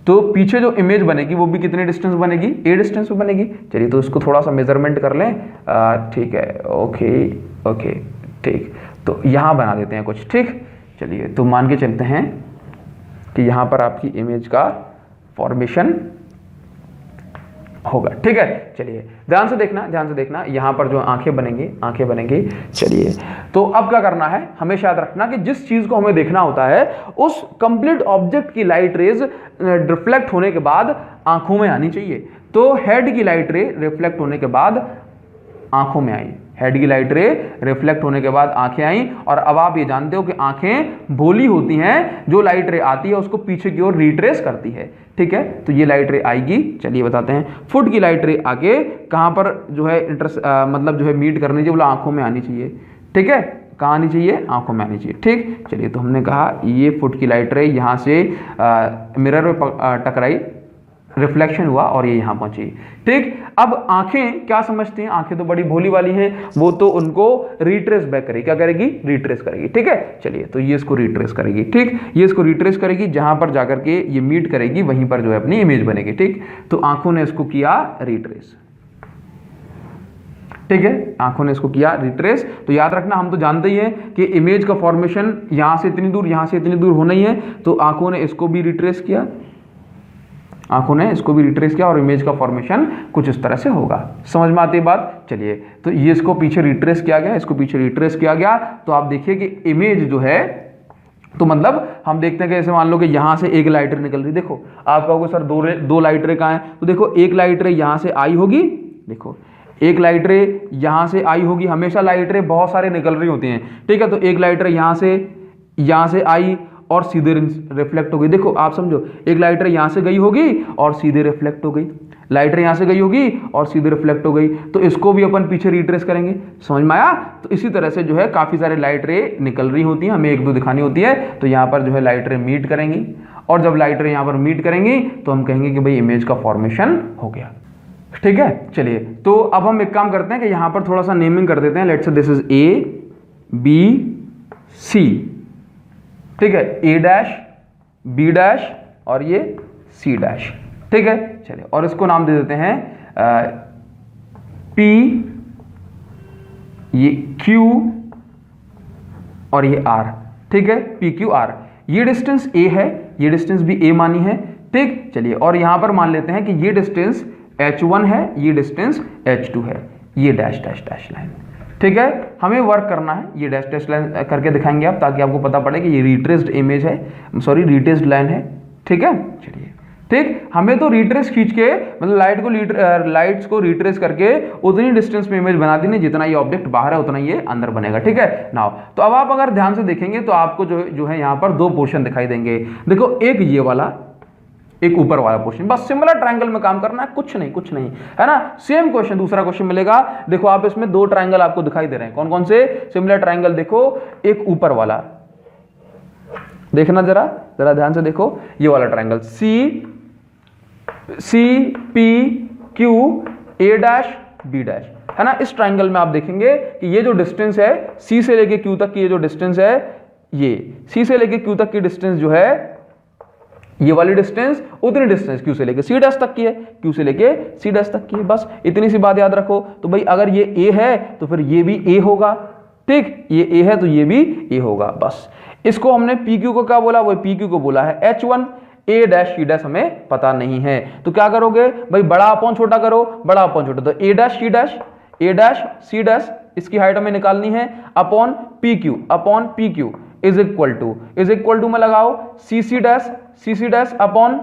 तो पीछे जो इमेज बनेगी वो भी कितनी डिस्टेंस बनेगी? a डिस्टेंस पे बनेगी। चलिए, तो इसको थोड़ा सा मेजरमेंट कर लें, ठीक है, ओके, ठीक। तो यहाँ बना देते हैं कुछ, ठीक। चलिए, तो मान के चलते हैं कि यहाँ पर आपकी इमेज का फॉर्मेशन होगा। ठीक है, चलिए ध्यान से देखना यहां पर जो आंखें बनेंगी। चलिए तो अब क्या करना है, हमेशा याद रखना कि जिस चीज को हमें देखना होता है उस कंप्लीट ऑब्जेक्ट की लाइट रेज रिफ्लेक्ट होने के बाद आंखों में आनी चाहिए। तो हेड की लाइट रे रिफ्लेक्ट होने के बाद आंखों में आई, हेड की लाइट रे रिफ्लेक्ट होने के बाद आंखें आई। और अब आप ये जानते हो कि आंखें भोली होती हैं, जो लाइट रे आती है उसको पीछे की ओर रिट्रेस करती है। ठीक है, तो ये लाइट रे आएगी। चलिए बताते हैं, फुट की लाइट रे आके कहां पर जो है मतलब जो है मीट करनी चाहिए, बोला आंखों में आनी चाहिए। ठीक है, कहाँ आनी चाहिए, आंखों में आनी चाहिए। ठीक, चलिए तो हमने कहा ये फुट की लाइट रे यहां से मिरर में टकराई, रिफ्लेक्शन हुआ और ये यहां पहुंची। ठीक, अब आंखें क्या समझती हैं, आंखें तो बड़ी भोली वाली हैं, वो तो उनको रिट्रेस बैक करेगी। क्या करेगी, रिट्रेस करेगी। ठीक है, चलिए तो ये इसको रिट्रेस करेगी। ठीक, ये इसको रिट्रेस करेगी, जहां पर जाकर के ये मीट करेगी वहीं पर जो है अपनी इमेज बनेगी। ठीक, तो आंखों ने इसको किया रिट्रेस। ठीक है, आंखों ने इसको किया रिट्रेस। तो याद रखना, हम तो जानते ही हैं कि इमेज का फॉर्मेशन यहां से इतनी दूर, यहां से इतनी दूर होना ही है। तो आंखों ने इसको भी रिट्रेस किया, आंखों ने इसको भी रिट्रेस किया और इमेज का फॉर्मेशन कुछ इस तरह से होगा। समझ में आती है बात। चलिए तो ये इसको पीछे रिट्रेस किया गया, इसको पीछे रिट्रेस किया गया। तो आप देखिए कि इमेज जो है, तो मतलब हम देखते हैं कि जैसे मान लो कि यहां से एक लाइट रे निकल रही, देखो आप कहोगे सर दो लाइट रे कहां है, तो देखो एक लाइट रे यहां से आई होगी, देखो एक लाइट रे यहां से आई होगी। हमेशा लाइट रे बहुत सारे निकल रही होती हैं। ठीक है, तो एक लाइट रे यहां से आई और सीधे रिफ्लेक्ट हो गई। देखो आप समझो, एक लाइट रे यहां से गई होगी और सीधे रिफ्लेक्ट हो गई, लाइट रे यहां से गई होगी और सीधे रिफ्लेक्ट हो गई। तो इसको भी अपन पीछे रिट्रेस करेंगे। समझ में आया। तो इसी तरह से जो है काफी सारे लाइट रे निकल रही होती हैं, हमें एक दो दिखानी होती है। तो यहां पर जो है लाइट रे मीट करेंगी, और जब लाइट रे यहां पर मीट करेंगी तो हम कहेंगे कि भाई इमेज का फॉर्मेशन हो गया। ठीक है, चलिए तो अब हम एक काम करते हैं कि यहां पर थोड़ा सा नेमिंग कर देते हैं। Let's say this is A B C. ठीक है, ए डैश बी डैश और ये सी डैश। ठीक है, चलिए और इसको नाम दे देते हैं पी, ये क्यू और ये आर। ठीक है, पी क्यू आर। ये डिस्टेंस ए है, ये डिस्टेंस भी ए मानी है। ठीक, चलिए और यहां पर मान लेते हैं कि ये डिस्टेंस h1 है, ये डिस्टेंस h2 है, ये डैश डैश डैश लाइन। ठीक है, हमें वर्क करना है, ये डैश डैश लाइन करके दिखाएंगे आप, ताकि आपको पता पड़े कि ये रिट्रेस्ड इमेज है, सॉरी रिट्रेस्ड लाइन है। ठीक है, चलिए ठीक, हमें तो रिट्रेस खींच के मतलब लाइट्स को रिट्रेस करके उतनी डिस्टेंस में इमेज बना देनी, जितना ये ऑब्जेक्ट बाहर है उतना ये अंदर बनेगा। ठीक है, नाउ तो अब आप अगर ध्यान से देखेंगे तो आपको जो है यहाँ पर दो पोर्शन दिखाई देंगे। देखो एक ये वाला, एक ऊपर वाला पोर्शन, बस सिमिलर ट्रायंगल में काम करना है, कुछ नहीं है ना। सेम क्वेश्चन, दूसरा क्वेश्चन मिलेगा। देखो आप इसमें दो ट्रायंगल आपको दिखाई दे रहे हैं, कौन कौन से सिमिलर ट्रायंगल। देखो एक ऊपर वाला, देखना जरा ध्यान से देखो, ये वाला triangle C P Q A dash B dash है ना। इस ट्रायंगल में आप देखेंगे कि ये जो डिस्टेंस है सी से लेके क्यू तक की, ये जो डिस्टेंस है, ये सी से लेके क्यू तक की डिस्टेंस जो है, ये वाली डिस्टेंस उतनी डिस्टेंस क्यू से लेके सी डैश तक की है, क्यू से लेके सी डैश तक की है। बस इतनी सी बात याद रखो। तो भाई अगर ये ए है तो फिर ये भी ए होगा। ठीक, ये ए है तो ये भी ए होगा। बस इसको हमने पी क्यू को क्या बोला, वो पी क्यू को बोला है h1। A dash C dash हमें पता नहीं है, तो क्या करोगे भाई, बड़ा अपॉन छोटा करो, बड़ा अपॉन छोटा। तो ए डैश सी डैश इसकी हाइट हमें निकालनी है, upon P Q is equal to में लगाओ C C dash upon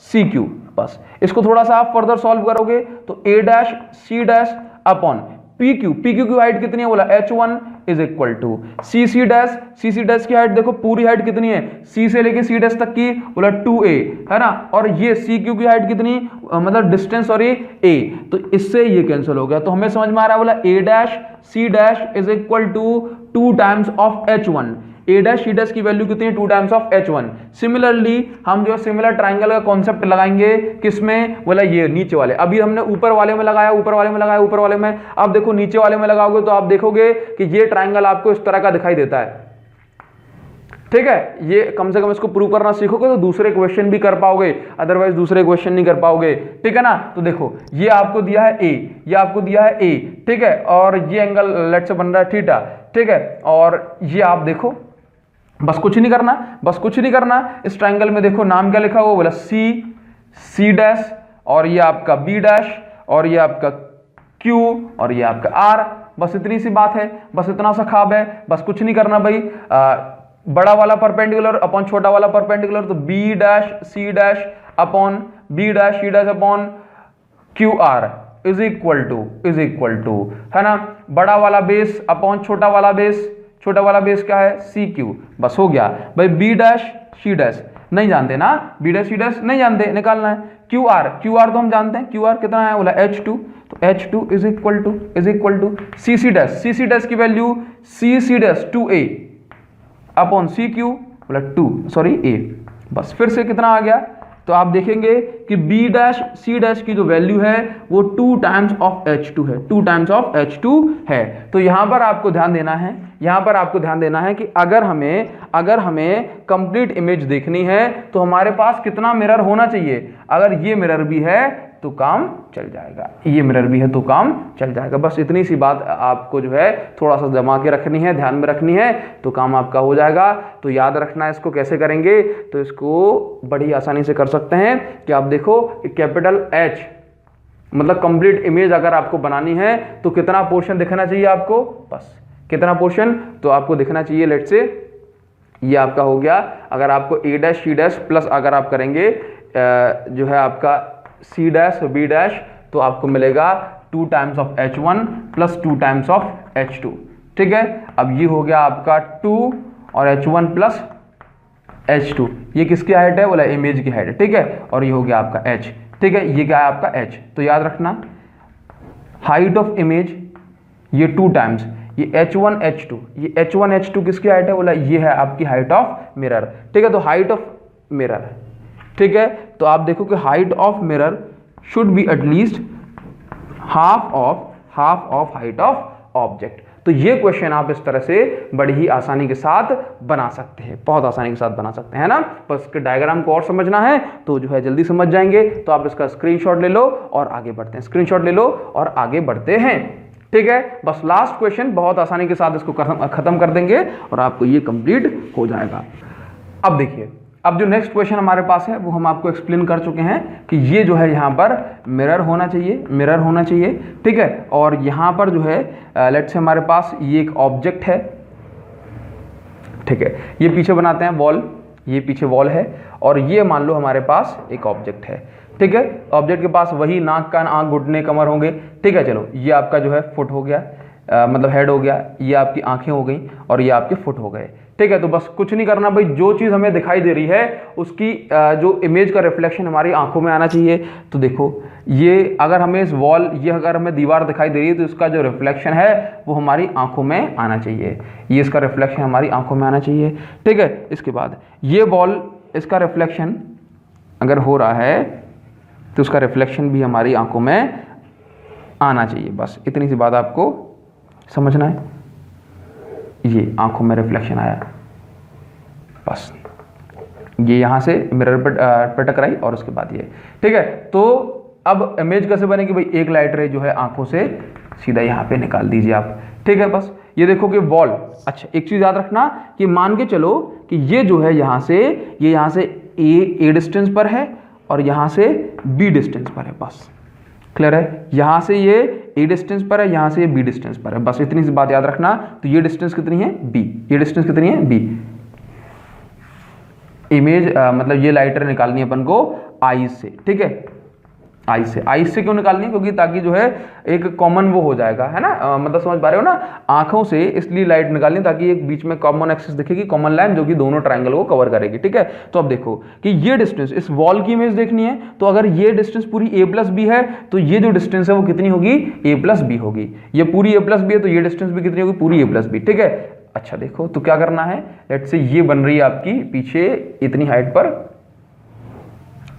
C Q. बस इसको थोड़ा सा आप फर्दर सॉल्व करोगे तो A dash C dash upon P Q की हाइट कितनी है, बोला h1 is equal to C C dash की हाइट देखो, पूरी हाइट कितनी है, सी से लेके सी डैश तक की, बोला 2a है ना। और ये सी क्यू की हाइट कितनी, मतलब डिस्टेंस सॉरी a, तो इससे ये कैंसिल हो गया। तो हमें समझ में आ रहा है, बोला A dash C dash is equal to 2 times of h1। A dash C dash की वैल्यू कितनी है, 2 टाइम्स ऑफ h1। सिमिलरली हम जो सिमिलर ट्रायंगल का कॉन्सेप्ट लगाएंगे किसमें, बोला ये नीचे वाले। अभी हमने ऊपर वाले में लगाया, ऊपर वाले में। अब देखो नीचे वाले में लगाओगे तो आप देखोगे कि ये ट्रायंगल आपको इस तरह का दिखाई देता है। ठीक है, ये कम से कम इसको प्रूव करना सीखोगे तो दूसरे क्वेश्चन भी कर पाओगे, अदरवाइज दूसरे क्वेश्चन नहीं कर पाओगे। ठीक है ना। तो देखो ये आपको दिया है ए, ये आपको दिया है ए, ठीक है, और ये एंगल लेट्स से बन रहा है थीटा। ठीक है, और ये आप देखो, बस कुछ नहीं करना, इस ट्रायंगल में देखो नाम क्या लिखा हुआ, बोला सी डैश और ये आपका बी डैश और ये आपका क्यू और ये आपका आर। बस इतनी सी बात है, बस इतना सा ख्वाब है, बस कुछ नहीं करना भाई। बड़ा वाला परपेंडिकुलर अपॉन छोटा वाला परपेंडिकुलर, तो B dash C dash upon B dash C dash upon Q R is equal to है ना, बड़ा वाला बेस अपॉन छोटा वाला बेस, छोटा वाला बेस क्या है सी क्यू। बस हो गया भाई। बी डैश सी डैश नहीं जानते ना, बी डैश सी डैश नहीं जानते, निकालना है। क्यू आर तो हम जानते हैं, क्यू आर कितना है बोला H2, तो H2 is equal to C C dash की value C C dash 2a upon C Q बोला 2 सॉरी a। बस फिर से कितना आ गया, तो आप देखेंगे कि बी डैश सी डैश की जो वैल्यू है वो 2 टाइम्स ऑफ H2 है, 2 टाइम्स ऑफ H2 है। तो यहां पर आपको ध्यान देना है, यहां पर आपको ध्यान देना है कि अगर हमें कंप्लीट इमेज देखनी है तो हमारे पास कितना मिरर होना चाहिए। अगर ये मिरर भी है तो काम चल जाएगा, ये मिरर भी है तो काम चल जाएगा। बस इतनी सी बात आपको जो है थोड़ा सा जमा के रखनी है, ध्यान में रखनी है, तो काम आपका हो जाएगा। तो याद रखना है इसको कैसे करेंगे, तो इसको बड़ी आसानी से कर सकते हैं कि आप देखो कैपिटल H मतलब कंप्लीट इमेज अगर आपको बनानी है तो कितना पोर्शन दिखना चाहिए आपको, बस कितना पोर्शन तो आपको दिखना चाहिए। लेट से ये आपका हो गया, अगर आपको A dash C dash plus अगर आप करेंगे जो है आपका C डैश B डैश, तो आपको मिलेगा 2 times of H1 plus 2 times of H2। ठीक है, अब ये हो गया आपका 2 और H1 प्लस H2। ये किसकी हाइट है बोला इमेज की हाइट है। ठीक है, और ये हो गया आपका H। ठीक है, ये क्या है आपका H। तो याद रखना हाइट ऑफ इमेज ये 2 टाइम्स ये H1 H2, ये H1 H2 किसकी हाइट है बोला ये है आपकी हाइट ऑफ मिरर। ठीक है, तो हाइट ऑफ मिरर, ठीक है, तो आप देखो कि height of mirror should be at least half of height of object. तो ये क्वेश्चन आप इस तरह से बड़ी ही आसानी के साथ बना सकते हैं, बहुत आसानी के साथ बना सकते हैं ना। बस इसके डायग्राम को और समझना है तो जो है जल्दी समझ जाएंगे। तो आप इसका स्क्रीनशॉट ले लो और आगे बढ़ते हैं, स्क्रीनशॉट ले लो और आगे बढ़ते हैं। ठीक है, बस लास्ट क्वेश्चन बहुत आसानी के साथ इसको खत्म कर देंगे और आपको ये कंप्लीट हो जाएगा। अब देखिए, अब जो नेक्स्ट क्वेश्चन हमारे पास है वो हम आपको एक्सप्लेन कर चुके हैं कि ये जो है यहाँ पर मिरर होना चाहिए। ठीक है, और यहाँ पर जो है लेट्स से हमारे पास ये एक ऑब्जेक्ट है। ठीक है, ये पीछे बनाते हैं वॉल, ये पीछे वॉल है और ये मान लो हमारे पास एक ऑब्जेक्ट है। ठीक है, ऑब्जेक्ट के पास वही नाक कान आंख घुटने कमर होंगे। ठीक है, चलो ये आपका जो है फुट हो गया, मतलब हेड हो गया, ये आपकी आंखें हो गई और ये आपके फुट हो गए। ठीक है, तो बस कुछ नहीं करना भाई, जो चीज़ हमें दिखाई दे रही है उसकी जो इमेज का रिफ्लेक्शन हमारी आंखों में आना चाहिए। तो देखो ये अगर हमें इस वॉल, ये अगर हमें दीवार दिखाई दे रही है तो इसका जो रिफ्लेक्शन है वो हमारी आंखों में आना चाहिए, ये इसका रिफ्लेक्शन हमारी आंखों में आना चाहिए। ठीक है, इसके बाद ये वॉल, इसका रिफ्लेक्शन अगर हो रहा है तो उसका रिफ्लेक्शन भी हमारी आंखों में आना चाहिए। बस इतनी सी बात आपको समझना है। ये आंखों में रिफ्लेक्शन आया, बस ये यहाँ से मिरर पर टकराई और उसके बाद ये। ठीक है, तो अब इमेज कैसे बनेगी भाई, एक लाइट रे जो है आंखों से सीधा यहाँ पे निकाल दीजिए आप। ठीक है, बस ये देखो कि वॉल, अच्छा एक चीज़ याद रखना कि मान के चलो कि ये जो है यहाँ से, ये यहाँ से ए डिस्टेंस पर है और यहाँ से बी डिस्टेंस पर है। बस क्लियर है, यहाँ से ये ए डिस्टेंस पर है, यहाँ से ये बी डिस्टेंस पर है। बस इतनी सी बात याद रखना। तो ये डिस्टेंस कितनी है बी, ये डिस्टेंस कितनी है बी। इमेज मतलब ये लाइट रे निकालनी है अपन को आई से। ठीक है, आई से क्यों निकालनी है, क्योंकि ताकि जो है एक कॉमन वो हो जाएगा, है ना, मतलब समझ पा रहे हो ना, आंखों से इसलिए लाइट निकालनी ताकि एक बीच में कॉमन एक्सिस दिखेगी, कॉमन लाइन जो कि दोनों ट्रायंगल को कवर करेगी। ठीक है, तो अब देखो कि ये डिस्टेंस, इस वॉल की इमेज देखनी है तो अगर ये डिस्टेंस पूरी a प्लस बी है तो ये जो डिस्टेंस है वो कितनी होगी a प्लस बी होगी। ये पूरी a प्लस बी है तो ये डिस्टेंस भी कितनी होगी पूरी a प्लस बी। ठीक है, अच्छा देखो तो क्या करना है, लेट्स से ये बन रही है आपकी पीछे इतनी हाइट पर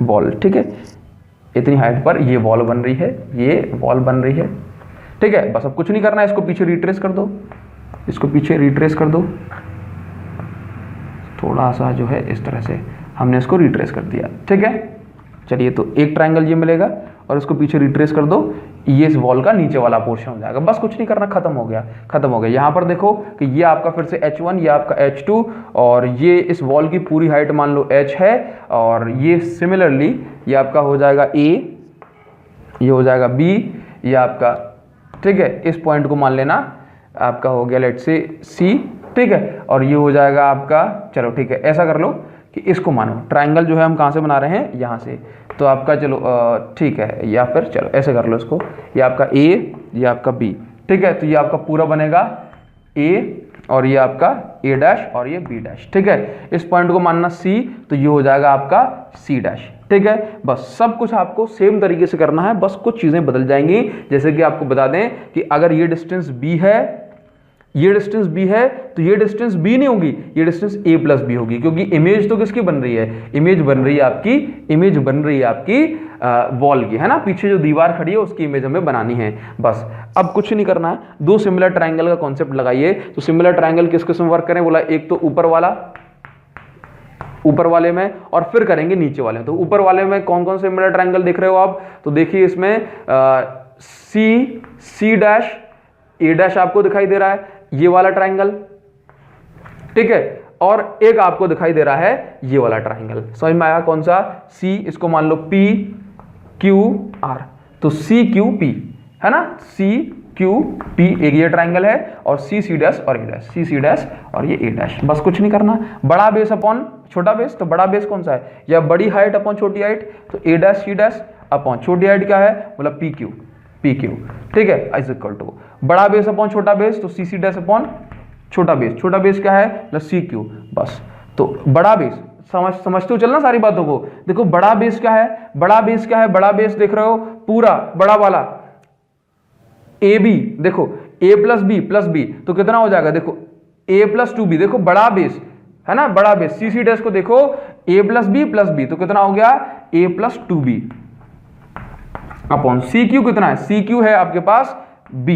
वॉल। ठीक है, इतनी हाइट पर ये वॉल बन रही है, ये वॉल बन रही है। ठीक है, बस अब कुछ नहीं करना है, इसको पीछे रिट्रेस कर दो, इसको पीछे रिट्रेस कर दो, थोड़ा सा जो है इस तरह से हमने इसको रिट्रेस कर दिया। ठीक है, चलिए तो एक ट्रायंगल ये मिलेगा और इसको पीछे रिट्रेस कर दो, ये इस वॉल का नीचे वाला पोर्शन हो जाएगा। बस कुछ नहीं करना, खत्म हो गया। यहाँ पर देखो कि ये आपका फिर से H1, ये आपका H2 और ये इस वॉल की पूरी हाइट मान लो H है और ये सिमिलरली ये आपका हो जाएगा A ये हो जाएगा B, ये आपका, ठीक है, इस पॉइंट को मान लेना आपका हो गया लेट से C, ठीक है, और ये हो जाएगा आपका, चलो ठीक है, ऐसा कर लो कि इसको मानो ट्राइंगल जो है हम कहाँ से बना रहे हैं, यहाँ से, तो आपका चलो ठीक है, या फिर चलो ऐसे कर लो इसको, ये आपका A, ये आपका B, ठीक है, तो ये आपका पूरा बनेगा A और ये आपका A डैश और ये B डैश, ठीक है, इस पॉइंट को मानना C, तो ये हो जाएगा आपका C डैश, ठीक है। बस सब कुछ आपको सेम तरीके से करना है, बस कुछ चीज़ें बदल जाएंगी। जैसे कि आपको बता दें कि अगर ये डिस्टेंस B है, ये डिस्टेंस B है, तो ये डिस्टेंस B नहीं होगी, ये डिस्टेंस A प्लस B होगी, क्योंकि इमेज तो किसकी बन रही है, इमेज बन रही है आपकी, इमेज बन रही है आपकी वॉल की, है ना, पीछे जो दीवार खड़ी है उसकी इमेज हमें बनानी है। बस अब कुछ नहीं करना है, दो सिमिलर ट्राइंगल का कॉन्सेप्ट लगाइए। तो सिमिलर ट्राइंगल किस किस्म वर्क करें, बोला एक तो ऊपर वाला, ऊपर वाले में, और फिर करेंगे नीचे वाले में। तो ऊपर वाले में कौन कौन से सिमिलर ट्राइंगल देख रहे हो आप, तो देखिए इसमें C डैश A डैश आपको दिखाई दे रहा है, ये वाला ट्राइंगल, ठीक है, और एक आपको दिखाई दे रहा है ये वाला ट्राइंगल। समझ में आया कौन सा, C, इसको मान लो P Q R, तो C Q P है ना, C Q P एक ये ट्राइंगल है, और C डैश और A डैश, C डैश और ये A डैश। बस कुछ नहीं करना, बड़ा बेस अपॉन छोटा बेस, तो बड़ा बेस कौन सा है, या बड़ी हाइट अपॉन छोटी हाइट, तो A dash C dash upon छोटी हाइट क्या है, मतलब PQ, ठीक है, इज इक्वल टू बड़ा बेस अपॉन छोटा बेस, तो C डैश अपॉन छोटा बेस क्या है, मतलब CQ। बस तो बड़ा बेस समझते हो चलना सारी बातों को। देखो बड़ा बेस क्या है, बड़ा बेस देख रहे हो पूरा बड़ा वाला AB, देखो A प्लस B तो कितना हो जाएगा, देखो A प्लस 2B, देखो बड़ा बेस है ना, बड़ा बेस C डैश को देखो A प्लस B तो कितना हो गया, A plus 2B upon CQ कितना है, CQ है आपके पास B,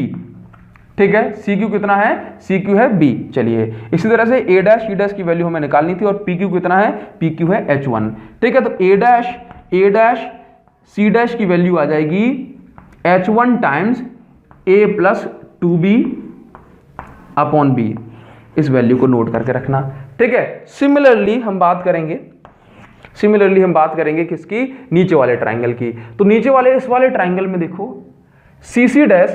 ठीक है, CQ कितना है, CQ है B। चलिए इसी तरह से A डैश C डैश की वैल्यू हमें निकालनी थी, और PQ कितना है, PQ है H1, ठीक है। तो A डैश C डैश की वैल्यू आ जाएगी H1 times A plus 2B upon B। इस वैल्यू को नोट करके रखना, ठीक है। सिमिलरली हम बात करेंगे किसकी, नीचे वाले ट्राइंगल की। तो नीचे वाले इस वाले ट्राइंगल में देखो CC dash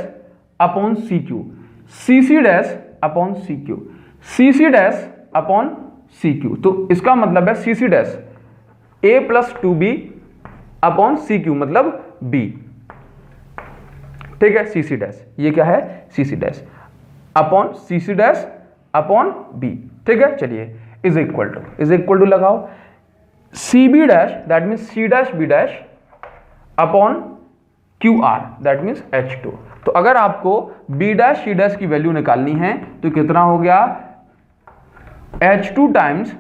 upon CQ, CC dash upon CQ, CC dash upon CQ, तो इसका मतलब है CC dash A plus 2B upon CQ मतलब B, ठीक है। CC डैश ये क्या है, CC dash upon CC dash upon B, ठीक है। चलिए इज इक्वल टू लगाओ CB dash that means C dash B dash upon QR that means H2। तो अगर आपको B डैश C डैश की वैल्यू निकालनी है तो कितना हो गया, H2 times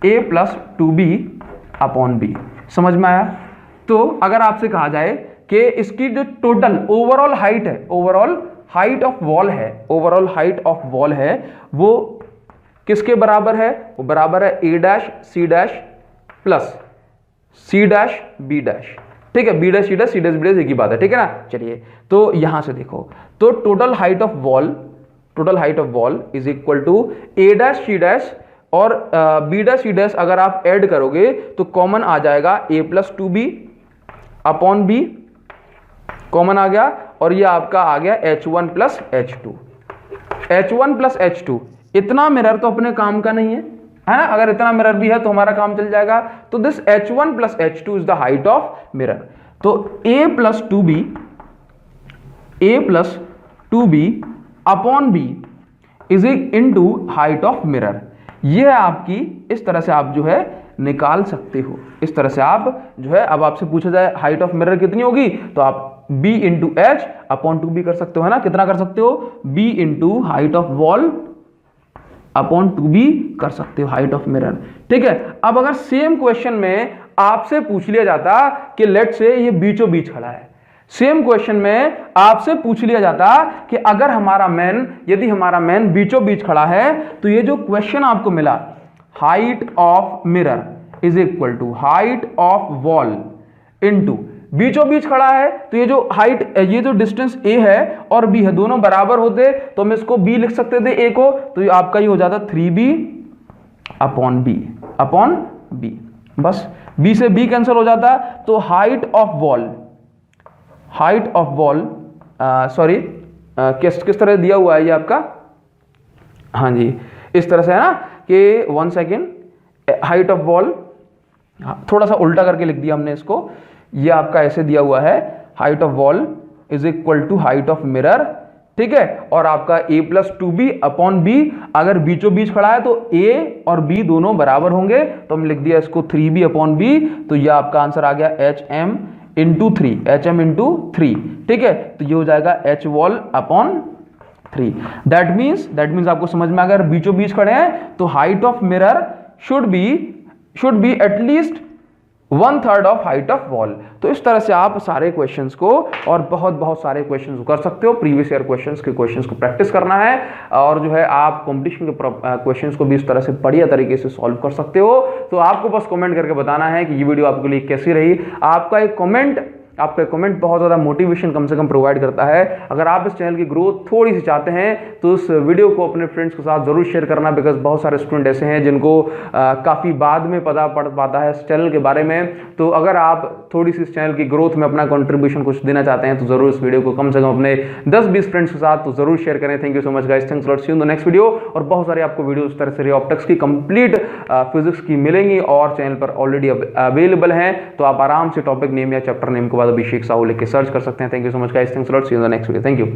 A plus 2B upon B। समझ में आया। तो अगर आपसे कहा जाए कि इसकी जो total overall height of wall है वो किसके बराबर है, वो बराबर है A dash C dash plus C dash B dash, ठीक है। B dash C dash B dash एक ही बात है, ठीक है ना। चलिए तो यहां से देखो, तो total height of wall is equal to A dash C dash और B डैश C डैश अगर आप ऐड करोगे तो कॉमन आ जाएगा A plus 2B upon B, common आ गया, और ये आपका आ गया H1 प्लस H2। इतना मिरर तो अपने काम का नहीं है ना, अगर इतना मिरर भी है तो हमारा काम चल जाएगा। तो this H1 plus H2 is the height of mirror. तो A plus 2B upon B is into height of mirror. ये है आपकी, इस तरह से आप जो है निकाल सकते हो, इस तरह से आप जो है, अब आपसे पूछा जाए हाइट ऑफ मिरर कितनी होगी तो आप B into H upon 2B कर सकते हो, है ना। कितना कर सकते हो, B into height of wall upon 2B कर सकते हो, हाइट ऑफ मिरर, ठीक है। अब अगर सेम क्वेश्चन में आपसे पूछ लिया जाता कि लेट से ये बीचों बीच खड़ा है, सेम क्वेश्चन में आपसे पूछ लिया जाता कि अगर यदि हमारा मैन बीचों बीच खड़ा है, तो ये जो क्वेश्चन आपको मिला height of mirror is equal to height of wall into बीचों बीच खड़ा है, तो ये जो हाइट, ये जो डिस्टेंस A है और B है दोनों बराबर होते तो हम इसको B लिख सकते थे A को, तो ये आपका ये हो जाता 3B अपॉन B। बस B से B कैंसिल हो जाता, तो height of height of wall, sorry किस तरह दिया हुआ है ये आपका, हाँ जी इस तरह से है ना कि 1 सेकेंड, हाइट ऑफ वॉल, थोड़ा सा उल्टा करके लिख दिया हमने इसको, ये आपका ऐसे दिया हुआ है, height of wall is equal to height of mirror, ठीक है। और आपका a plus 2b upon b, अगर बीचों बीच खड़ा है तो a और b दोनों बराबर होंगे, तो हम लिख दिया इसको 3b अपॉन b, तो ये आपका आंसर आ गया hm इंटू 3, ठीक है। तो ये हो जाएगा h wall upon 3। That means आपको समझ में, अगर बीचों बीच खड़े हैं तो height of mirror should be at least 1/3 of height of wall. तो इस तरह से आप सारे क्वेश्चंस को और बहुत सारे क्वेश्चंस कर सकते हो। प्रीवियस ईयर क्वेश्चंस को प्रैक्टिस करना है, और जो है आप कंपटीशन के क्वेश्चंस को भी इस तरह से बढ़िया तरीके से सॉल्व कर सकते हो। तो आपको बस कमेंट करके बताना है कि ये वीडियो आपके लिए कैसी रही। आपका एक कमेंट बहुत ज़्यादा मोटिवेशन कम से कम प्रोवाइड करता है। अगर आप इस चैनल की ग्रोथ थोड़ी सी चाहते हैं तो इस वीडियो को अपने फ्रेंड्स के साथ ज़रूर शेयर करना, बिकॉज बहुत सारे स्टूडेंट ऐसे हैं जिनको काफ़ी बाद में पता पड़ पाता है इस चैनल के बारे में। तो अगर आप थोड़ी सी इस चैनल की ग्रोथ में अपना कंट्रीब्यूशन कुछ देना चाहते हैं तो ज़रूर इस वीडियो को कम से कम अपने 10-20 फ्रेंड्स के साथ तो ज़रूर शेयर करें। Thank you so much guys, thanks lot, see you in the next video. और बहुत सारे आपको वीडियो इस तरह से ऑप्टिक्स की कंप्लीट फिजिक्स की मिलेंगी और चैनल पर ऑलरेडी अवेलेबल हैं, तो आप आराम से टॉपिक नेम या चैप्टर नेम के बाद अभिषेक साहू लिख के सर्च कर सकते हैं। Thank you so much guys, thanks lot, see you in the next video, thank you.